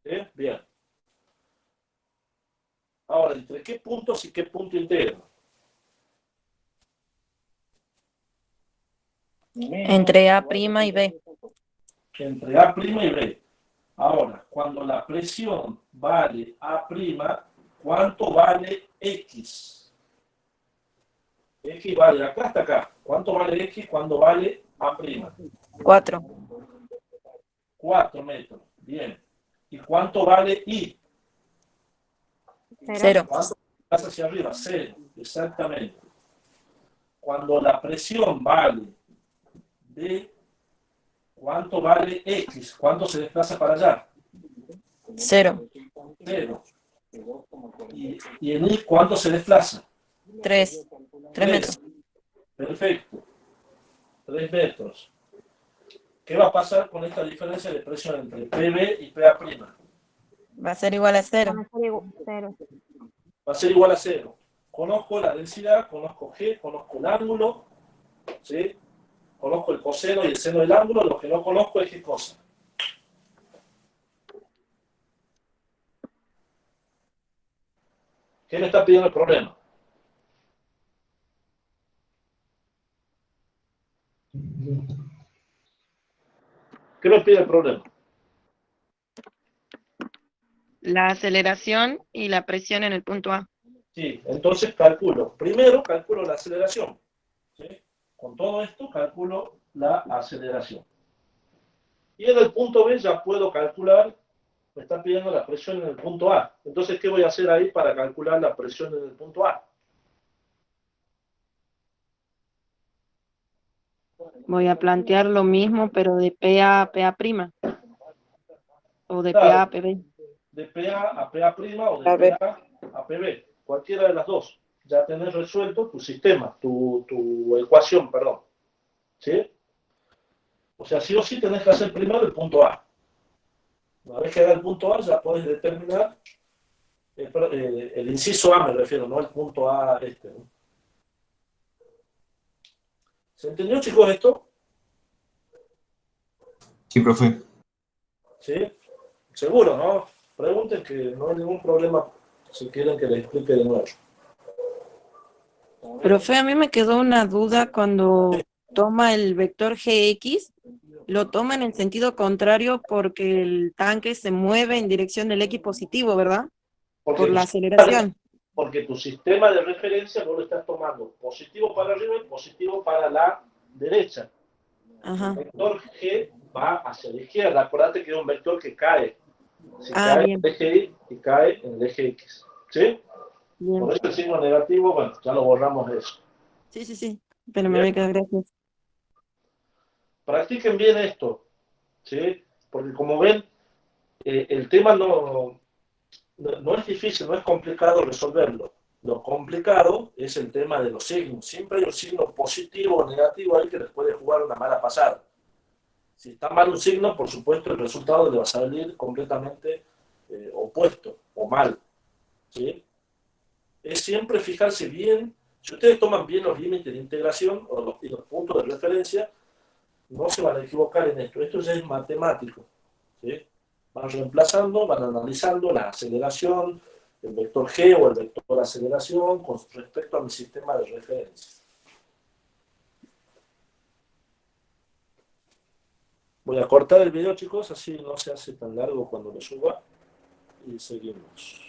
¿Sí? Bien. Ahora, ¿entre qué puntos y qué punto integro? Entre A' y B. Entre A' y B. Ahora, cuando la presión vale A', ¿cuánto vale X? X vale de acá hasta acá. ¿Cuánto vale X cuando vale A'? 4. 4 metros. Bien. ¿Y cuánto vale Y? 0. ¿Cuánto vas hacia arriba? 0. Exactamente. Cuando la presión vale de ¿cuánto vale X? ¿Cuánto se desplaza para allá? 0. 0. ¿Y en Y cuánto se desplaza? 3. 3 metros. Perfecto. 3 metros. ¿Qué va a pasar con esta diferencia de presión entre PB y PA'? Va a ser igual a 0. Van a ser igual, 0. Va a ser igual a 0. Conozco la densidad, conozco G, conozco el ángulo, ¿sí? Conozco el coseno y el seno del ángulo, lo que no conozco es qué cosa. ¿Qué me está pidiendo el problema? ¿Qué me pide el problema? La aceleración y la presión en el punto A. Sí, entonces calculo. Primero calculo la aceleración. ¿Sí? Con todo esto calculo la aceleración. Y en el punto B ya puedo calcular, me está pidiendo la presión en el punto A. Entonces, ¿qué voy a hacer ahí para calcular la presión en el punto A? Voy a plantear lo mismo, pero de P a PA'. O de PA Claro, a PB. de PA a PA' o A de ver, PA a PB. Cualquiera de las dos. Ya tenés resuelto tu sistema, tu ecuación, perdón. ¿Sí? O sea, sí o sí tenés que hacer primero el punto A. Una vez que haga el punto A, ya podés determinar el inciso A, me refiero, no el punto A este, ¿no? ¿Se entendió, chicos, esto? Sí, profe. ¿Sí? Seguro, ¿no? Pregunten que no hay ningún problema si quieren que les explique de nuevo. Profe, a mí me quedó una duda cuando toma el vector Gx, lo toma en el sentido contrario porque el tanque se mueve en dirección del X positivo, ¿verdad? Por la aceleración. Porque tu sistema de referencia vos lo estás tomando positivo para arriba y positivo para la derecha. Ajá. El vector G va hacia la izquierda. Acuérdate que es un vector que cae. Si Ah, cae bien. en el eje Y y cae en el eje X. ¿Sí? Bien. Por eso el signo negativo, bueno, ya lo borramos de eso. Sí, sí, sí. Pero me voy a quedar, gracias. Practiquen bien esto. ¿Sí? Porque como ven, el tema no es difícil, no es complicado resolverlo. Lo complicado es el tema de los signos. Siempre hay un signo positivo o negativo ahí que les puede jugar una mala pasada. Si está mal un signo, por supuesto, el resultado le va a salir completamente opuesto o mal. ¿Sí? Es siempre fijarse bien. Si ustedes toman bien los límites de integración y los puntos de referencia, no se van a equivocar en esto. Esto ya es matemático. ¿Sí? Van reemplazando, van analizando la aceleración, el vector G o el vector aceleración con respecto a mi sistema de referencia. Voy a cortar el video, chicos, así no se hace tan largo cuando lo suba y seguimos.